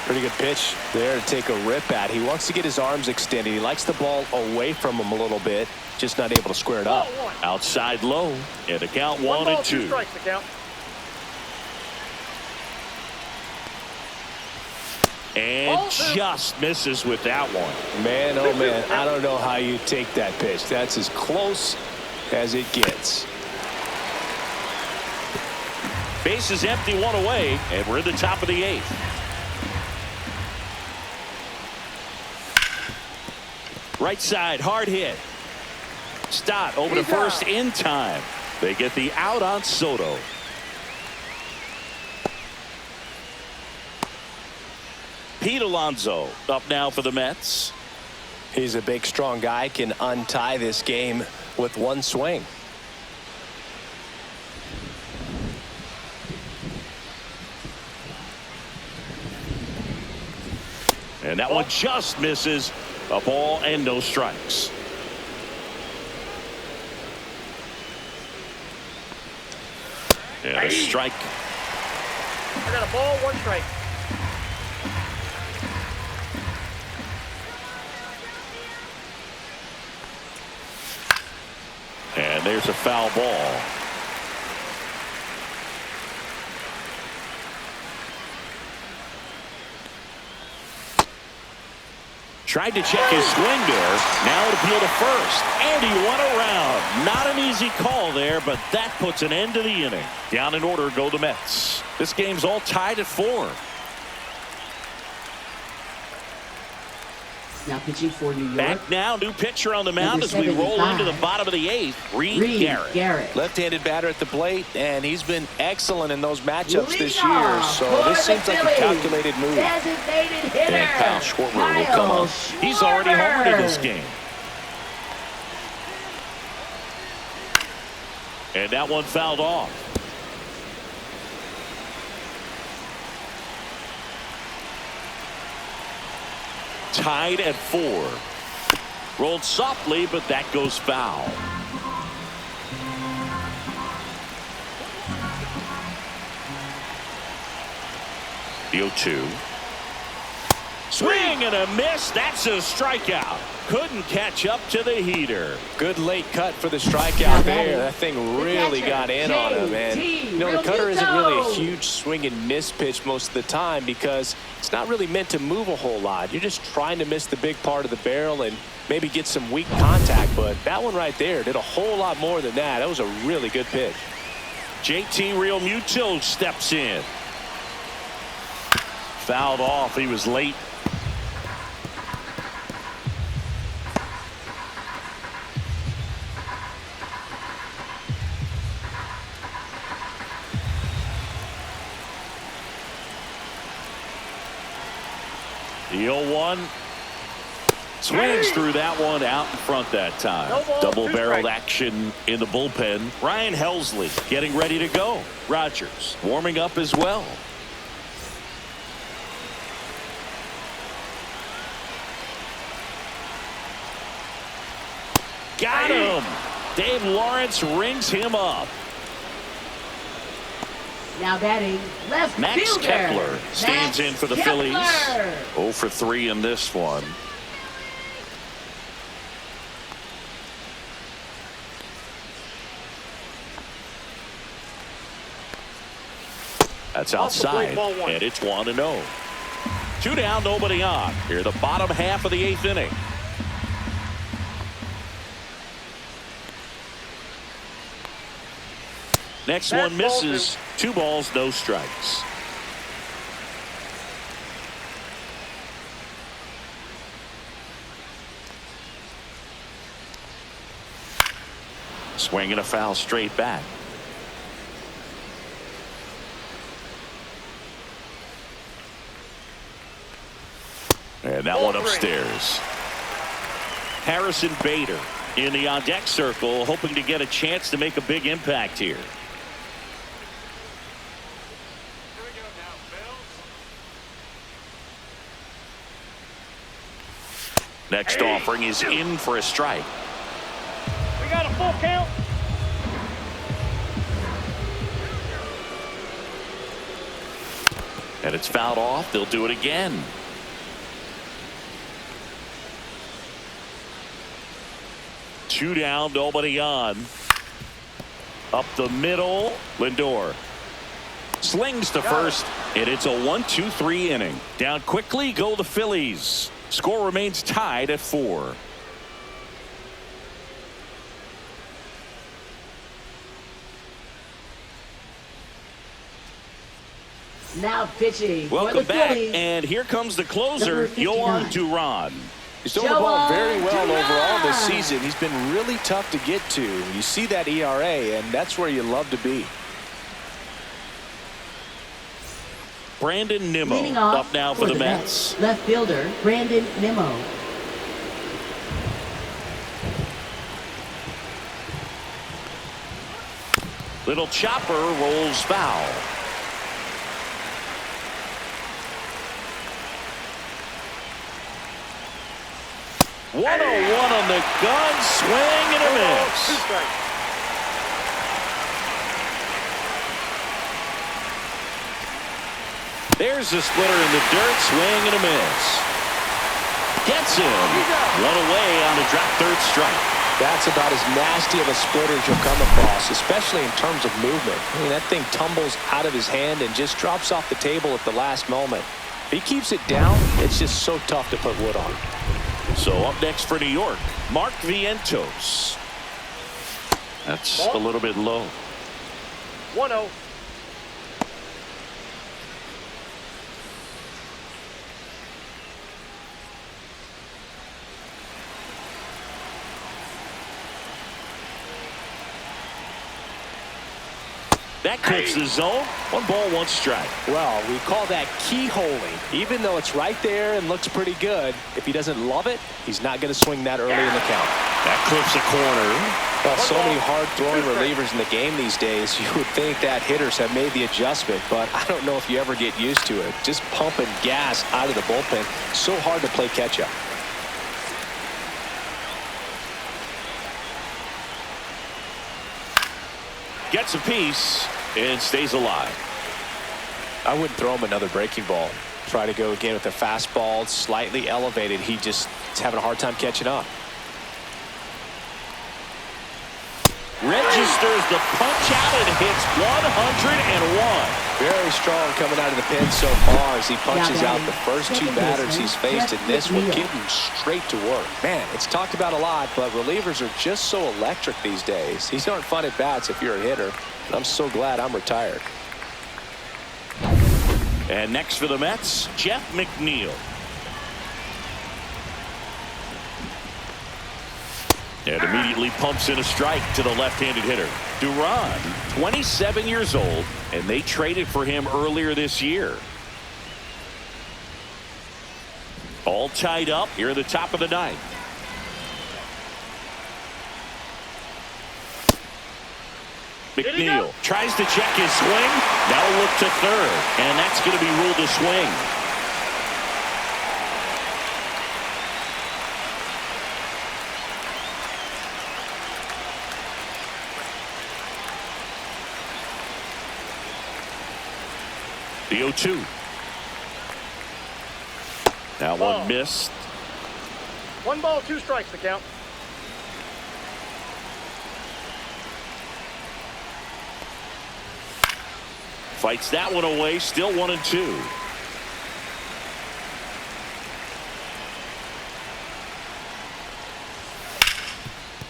Pretty good pitch there to take a rip at. He wants to get his arms extended. He likes the ball away from him a little bit, just not able to square it up. Outside low, and a count 1-2. 2 strikes to count. And just misses with that one. Man, oh man, I don't know how you take that pitch. That's as close as it gets. Base is empty, 1 away, and we're in the top of the 8th. Right side, hard hit. Stott over to first in time. They get the out on Soto. Pete Alonso up now for the Mets. He's a big, strong guy, can untie this game with one swing. And that one just misses. A ball and no strikes. And a strike. I got a ball, 1 strike. And there's a foul ball. Tried to check his swing there. Now to appeal to first. And he went around. Not an easy call there, but that puts an end to the inning. Down in order go the Mets. This game's all tied at 4. Now pitching for New York. Back now, new pitcher on the mound as we roll into the bottom of the 8th. Reed Garrett. Left-handed batter at the plate, and he's been excellent in those matchups this year. Leadoff So this seems like a calculated move. Designated hitter. And Kyle Schwarber will come up. He's already homered in this game. And that one fouled off. Tied at 4. Rolled softly, but that goes foul. The 0-2. Swing and a miss. That's a strikeout. Couldn't catch up to the heater. Good late cut for the strikeout there. That thing really got in on him. And you know, the cutter isn't really a huge swing and miss pitch most of the time because it's not really meant to move a whole lot. You're just trying to miss the big part of the barrel and maybe get some weak contact. But that one right there did a whole lot more than that. That was a really good pitch. JT Realmuto steps in. Fouled off. He was late. The 0-1 swings through that one out in front that time. Double-barreled action in the bullpen. Ryan Helsley getting ready to go. Rogers warming up as well. Got him. Dave Lawrence rings him up. Now batting left Max fielder. Kepler stands in for the Phillies. 0 for 3 in this one. That's outside, and it's 1-0. 2 down, nobody on. Here, the bottom half of the 8th inning. Next one misses. 2 balls, no strikes. Swing and a foul straight back. And that one upstairs. Harrison Bader in the on-deck circle, hoping to get a chance to make a big impact here. Next offering is in for a strike. We got a full count. And it's fouled off. They'll do it again. Two down, nobody on. Up the middle, Lindor slings to first, and it's a 1-2-3 inning. Down quickly go the Phillies. Score remains tied at 4. Now pitching. Welcome back, and here comes the closer, Yohan Duran. He's throwing the ball very well overall this season. He's been really tough to get to. You see that ERA, and that's where you love to be. Brandon Nimmo up now for the Mets. Left fielder Brandon Nimmo. Little chopper rolls foul. One on the gun, swing and a miss. There's the splitter in the dirt, swing and a miss. Gets him. One away on a drop third strike. That's about as nasty of a splitter as you'll come across, especially in terms of movement. I mean, that thing tumbles out of his hand and just drops off the table at the last moment. If he keeps it down, it's just so tough to put wood on. So up next for New York, Mark Vientos. That's a little bit low. 1-0. That clips the zone. 1 ball, 1 strike. Well, we call that keyholing. Even though it's right there and looks pretty good, if he doesn't love it, he's not going to swing that early in the count. That clips a corner. Well, so many hard-throwing relievers in the game these days, you would think that hitters have made the adjustment, but I don't know if you ever get used to it. Just pumping gas out of the bullpen, so hard to play catch-up. Gets a piece and stays alive. I wouldn't throw him another breaking ball. Try to go again with the fastball, slightly elevated. He just is having a hard time catching up. Registers the punch out and hits 101. Very strong coming out of the pen so far as he punches out the first 2 batters he's faced in this one, getting straight to work. Man, it's talked about a lot, but relievers are just so electric these days. These aren't fun at bats if you're a hitter. And I'm so glad I'm retired. And next for the Mets, Jeff McNeil. And immediately pumps in a strike to the left-handed hitter. Duran, 27 years old, and they traded for him earlier this year. All tied up here at the top of the 9th. McNeil tries to check his swing. Now look to third, and that's going to be ruled a swing. The 0-2. Now one missed. 1 ball, 2 strikes to count. Fights that one away. Still 1-2.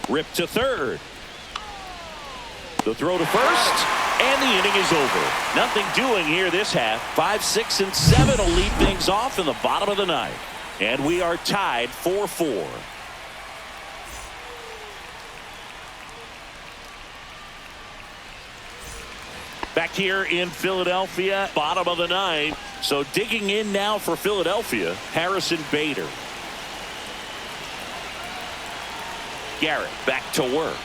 Rip to third. The throw to first. And the inning is over. Nothing doing here this half. 5, 6, and 7 will lead things off in the bottom of the 9th. And we are tied 4-4. Back here in Philadelphia, bottom of the 9th. So digging in now for Philadelphia, Harrison Bader. Garrett back to work.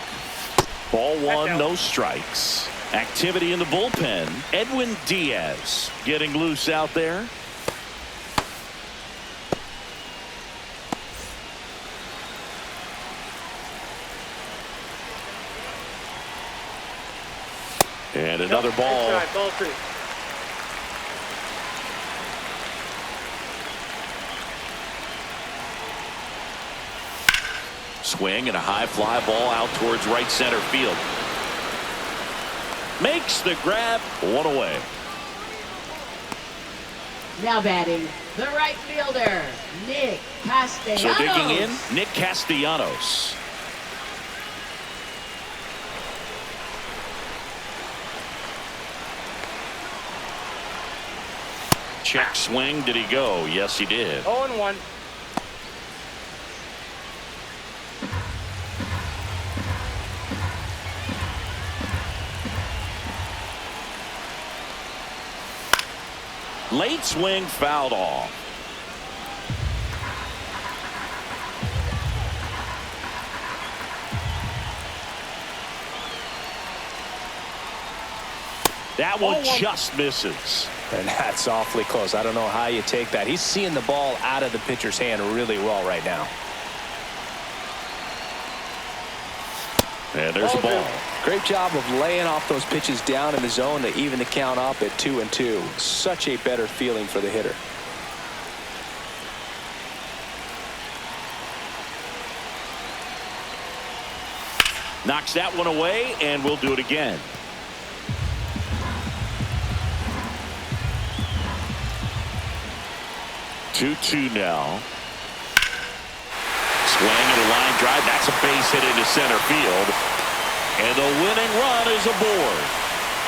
Ball 1, no strikes. Activity in the bullpen. Edwin Diaz getting loose out there. And another ball. Ball 3. Swing and a high fly ball out towards right center field. Makes the grab, 1 away. Now batting, the right fielder, Nick Castellanos. So digging in, Nick Castellanos. Check swing, did he go? Yes, he did. 0-1. Late swing fouled off. That one just misses. And that's awfully close. I don't know how you take that. He's seeing the ball out of the pitcher's hand really well right now. And there's a ball. Great job of laying off those pitches down in the zone to even the count up at 2-2. Such a better feeling for the hitter. Knocks that one away, and we'll do it again. Two now. Swing and a line drive. That's a base hit into center field. And the winning run is aboard.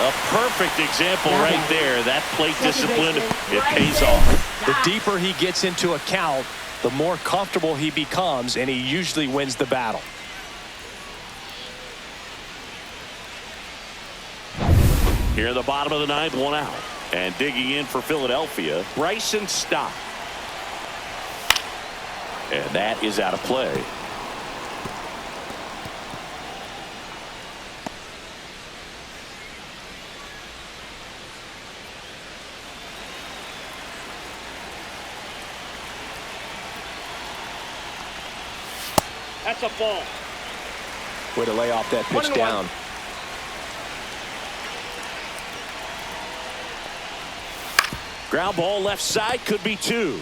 A perfect example right there. That plate discipline, it pays off. The deeper he gets into a count, the more comfortable he becomes, and he usually wins the battle. Here in the bottom of the ninth, 1 out. And digging in for Philadelphia, Bryson Stott. And that is out of play. That's a ball. Way to lay off that pitch down. Ground ball left side, could be 2.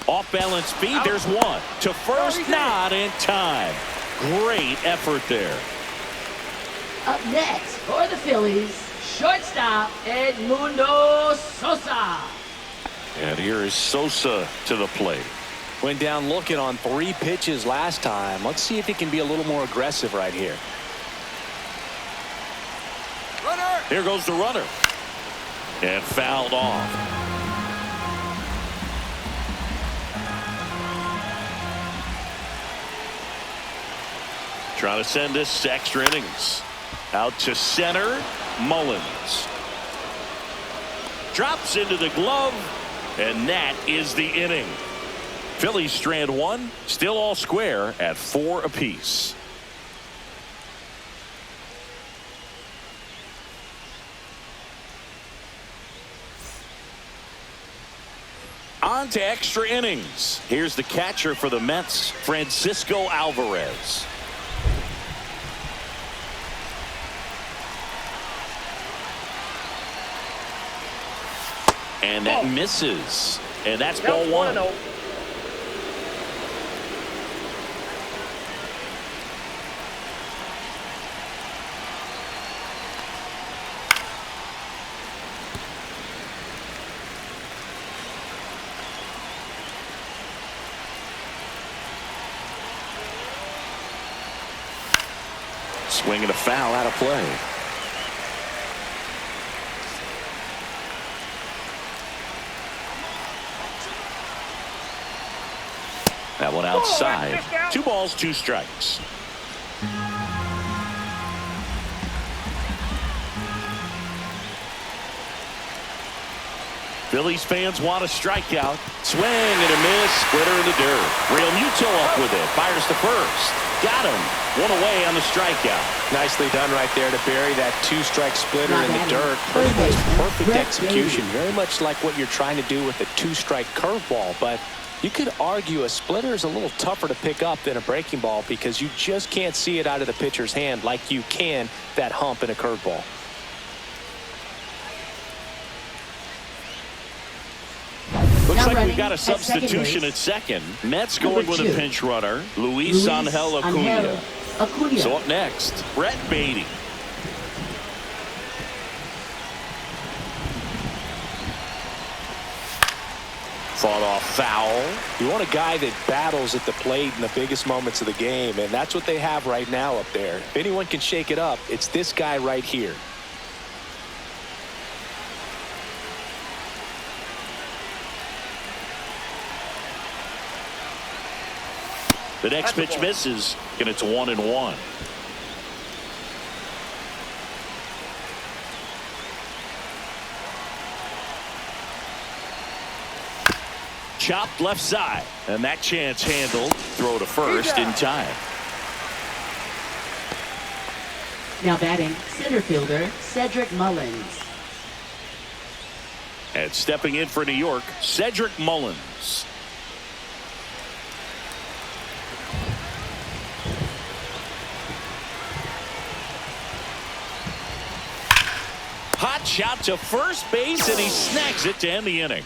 Off balance speed, there's 1. To first, not in time. Great effort there. Up next for the Phillies, shortstop Edmundo Sosa. And here is Sosa to the plate. Went down looking on 3 pitches last time. Let's see if he can be a little more aggressive right here. Runner. Here goes the runner. And fouled off. Trying to send this to extra innings. Out to center, Mullins. Drops into the glove, and that is the inning. Phillies strand 1, still all square at 4 apiece. On to extra innings. Here's the catcher for the Mets, Francisco Alvarez. And that misses. And that's ball 1. Swinging a foul, out of play. That one outside. 2 balls, 2 strikes. Phillies fans want a strikeout. Swing and a miss. Splitter in the dirt. Real Muto up with it. Fires to first. Got him. 1 away on the strikeout. Nicely done right there to bury that 2-strike splitter in the dirt. Perfect execution. Very much like what you're trying to do with a 2-strike curveball. But you could argue a splitter is a little tougher to pick up than a breaking ball because you just can't see it out of the pitcher's hand like you can that hump in a curveball. Looks like we've got a substitution at second. Mets going with a pinch runner, Luis Angel Acuna. So up next, Brett Beatty. Fought off foul. You want a guy that battles at the plate in the biggest moments of the game, and that's what they have right now up there. If anyone can shake it up, it's this guy right here. The next pitch misses, and it's 1-1. Chopped left side, and that chance handled. Throw to first in time. Now batting, center fielder Cedric Mullins. And stepping in for New York, Cedric Mullins. Hot shot to first base, and he snags it to end the inning.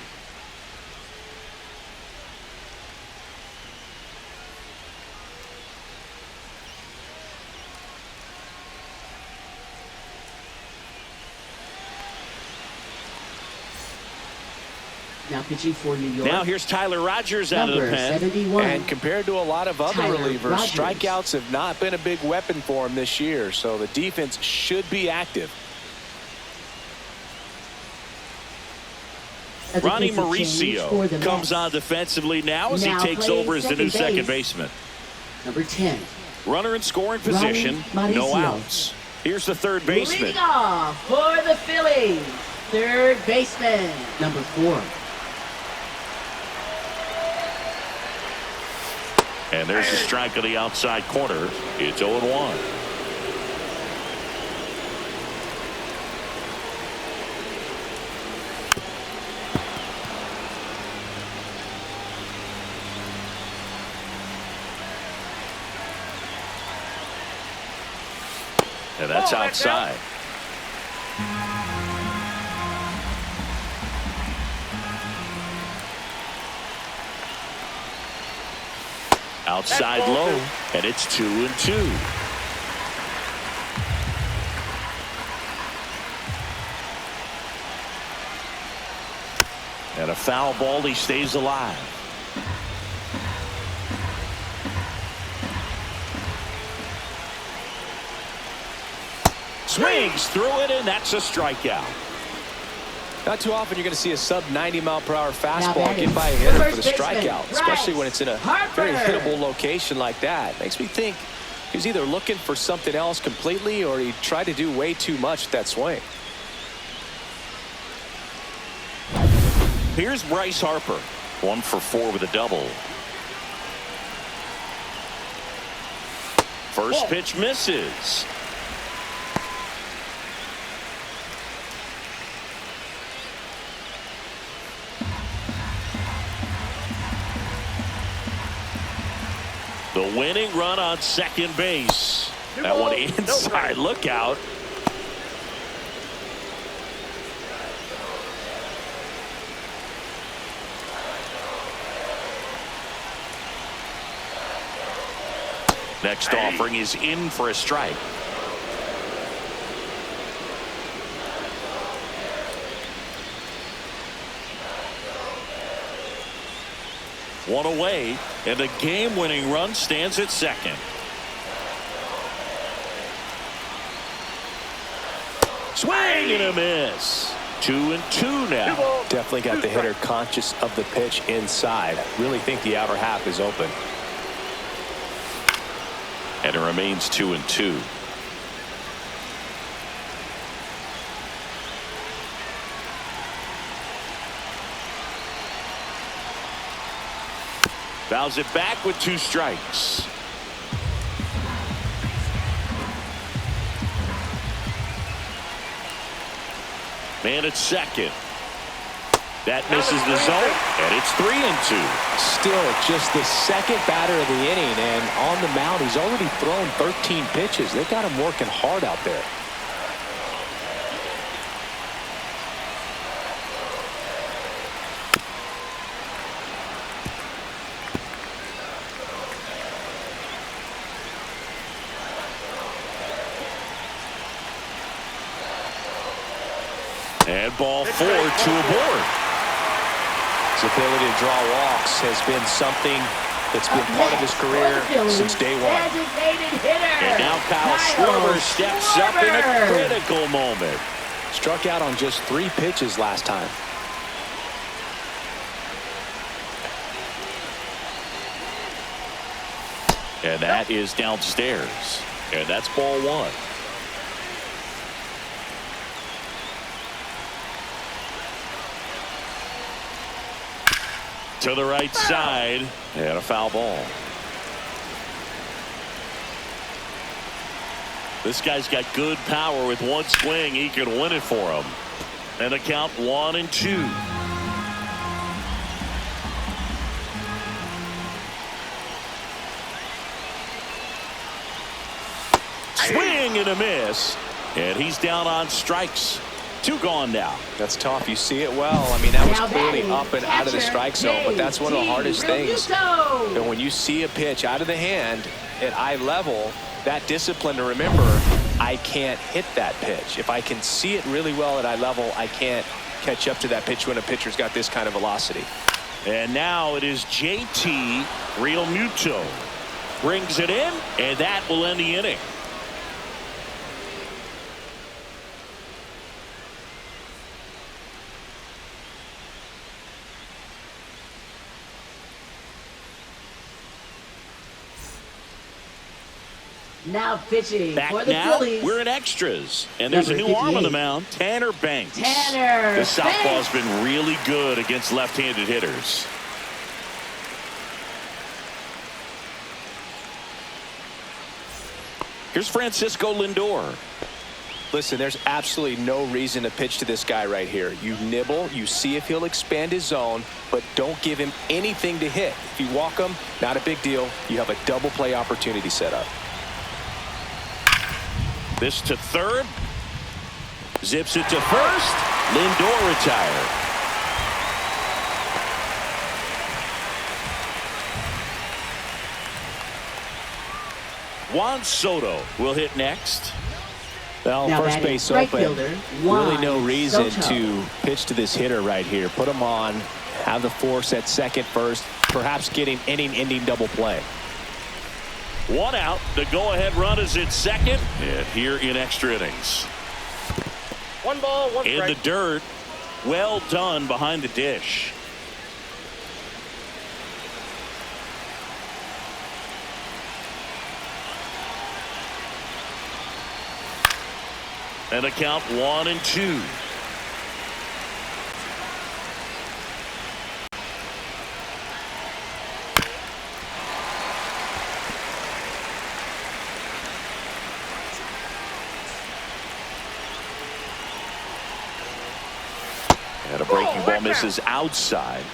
Now pitching for New York. Now here's Tyler Rogers out of the pen. 71. And compared to a lot of other Tyler relievers, Rogers. strikeouts have not been a big weapon for him this year, so the defense should be active. Ronnie Mauricio comes on defensively now as he takes over as the new second baseman. Number 10. Runner in scoring position, no outs. Here's the third baseman. Leading off for the Phillies, third baseman, number 4. And there's a strike on the outside corner. It's 0-1. And that's outside. Outside low, and it's 2-2. And a foul ball, he stays alive. Swings through it, and that's a strikeout. Not too often you're going to see a sub 90-mile-per-hour fastball get by a hitter for the strikeout, especially when it's in a very hittable location like that. Makes me think he's either looking for something else completely or he tried to do way too much with that swing. Here's Bryce Harper, 1 for 4 with a double. First pitch misses. The winning run on second base. That one inside. Look out. Next offering is in for a strike. One away, and the game-winning run stands at second. Swing and a miss. 2-2 now. Definitely got the hitter conscious of the pitch inside. Really think the outer half is open. And it remains 2-2. Fouls it back with 2 strikes. Man at second. That misses the zone, and it's 3-2. Still just the second batter of the inning, and on the mound he's already thrown 13 pitches. They got him working hard out there. And ball 4, 2 aboard. His ability to draw walks has been something that's been part of his career since day one. And now Kyle Schwarber steps up in a critical moment. Struck out on just 3 pitches last time. And that is downstairs. And that's ball 1. To the right side, and a foul ball. This guy's got good power. With one swing, he can win it for him. And the count 1-2. Swing and a miss, and he's down on strikes. 2 gone now. That's tough. You see it well. I mean, that was clearly up and out of the strike zone, but that's one of the hardest things. And when you see a pitch out of the hand at eye level, that discipline to remember, I can't hit that pitch. If I can see it really well at eye level, I can't catch up to that pitch when a pitcher's got this kind of velocity. And now it is JT Realmuto. Brings it in, and that will end the inning. Now pitching Back for the now, Phillies. we're in extras. And there's Number a new arm on the 58. mound, Tanner Banks. Tanner The southpaw's Banks. been really good against left-handed hitters. Here's Francisco Lindor. Listen, there's absolutely no reason to pitch to this guy right here. You nibble, you see if he'll expand his zone, but don't give him anything to hit. If you walk him, not a big deal. You have a double play opportunity set up. This to third. Zips it to first. Lindor retired. Juan Soto will hit next. Well, Now first batting base right open. fielder, Really no Juan reason Soto. to pitch to this hitter right here. Put him on, have the force at second first, perhaps getting inning-ending double play. One out. The go-ahead run is at second. And here in extra innings. 1 ball, 1 In strike. the dirt. Well done behind the dish. And a count 1-2. And a breaking ball misses outside.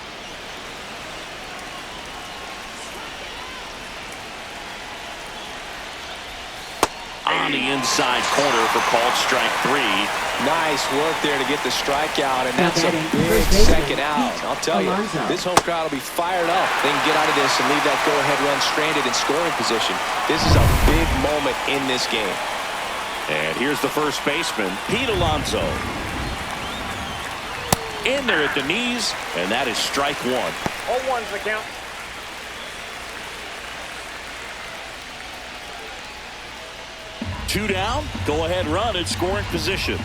On the inside corner for called strike 3. Nice work there to get the strikeout, and Now that's a batting big first baseman, second out. Pete I'll tell you, Alonso. this home crowd will be fired up. They can get out of this and leave that go-ahead run stranded in scoring position. This is a big moment in this game. And here's the first baseman, Pete Alonso. In there at the knees, and that is strike 1. 0-1's the count. Two down, go ahead run in scoring position.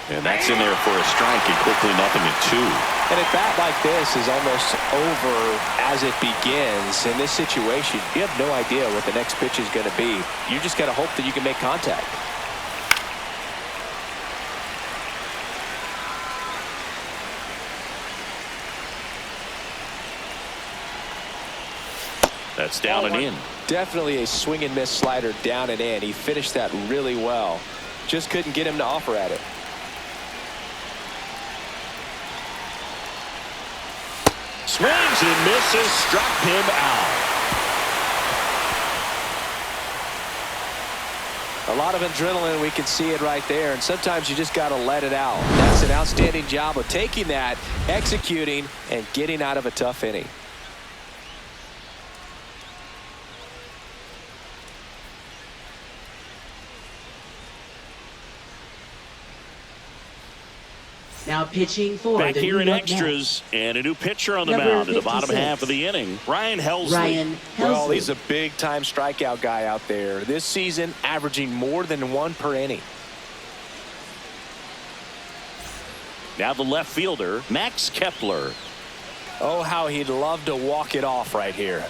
And that's in there for a strike, and quickly 0-2. And a bat like this is almost over as it begins. In this situation, you have no idea what the next pitch is going to be. You just got to hope that you can make contact. That's down and in. Definitely a swing and miss slider down and in. He finished that really well. Just couldn't get him to offer at it. Swings and misses, struck him out. A lot of adrenaline, we can see it right there, and sometimes you just got to let it out. That's an outstanding job of taking that, executing, and getting out of a tough inning. Now pitching for Back the here New in York extras, and a new pitcher on the Number mound in the bottom 56. half of the inning, Ryan Helsley. Ryan Well, Helsley. he's a big-time strikeout guy out there. This season, averaging more than 1 per inning. Now the left fielder, Max Kepler. Oh, how he'd love to walk it off right here.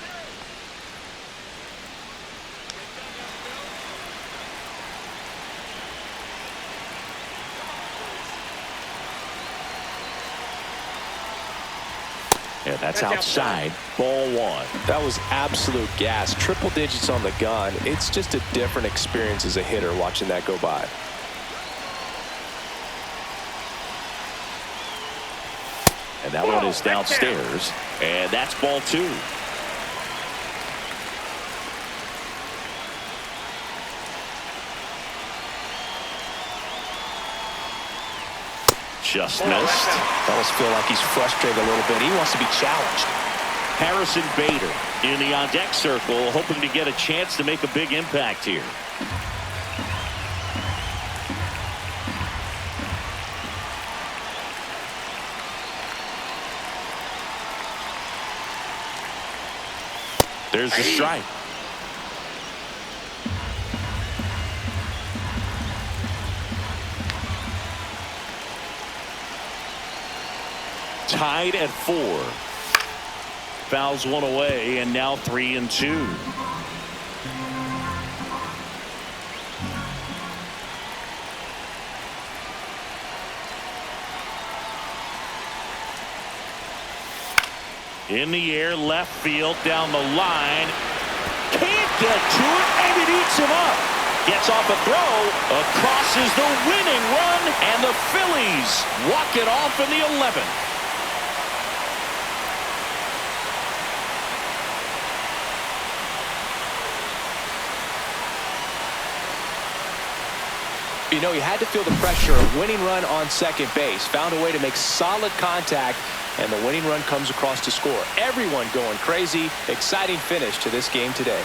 And that's outside. Ball 1. That was absolute gas. Triple digits on the gun. It's just a different experience as a hitter watching that go by. And that one is downstairs. And that's ball 2. Just missed. Almost feel like he's frustrated a little bit. He wants to be challenged. Harrison Bader in the on-deck circle, hoping to get a chance to make a big impact here. There's the strike. Tied at 4. fouls one away, and now 3-2. In the air, left field, down the line. Can't get to it, and it eats him up. Gets off a throw, across is the winning run, and the Phillies walk it off in the 11th. You know, he had to feel the pressure of winning run on second base. Found a way to make solid contact, and the winning run comes across to score. Everyone going crazy. Exciting finish to this game today.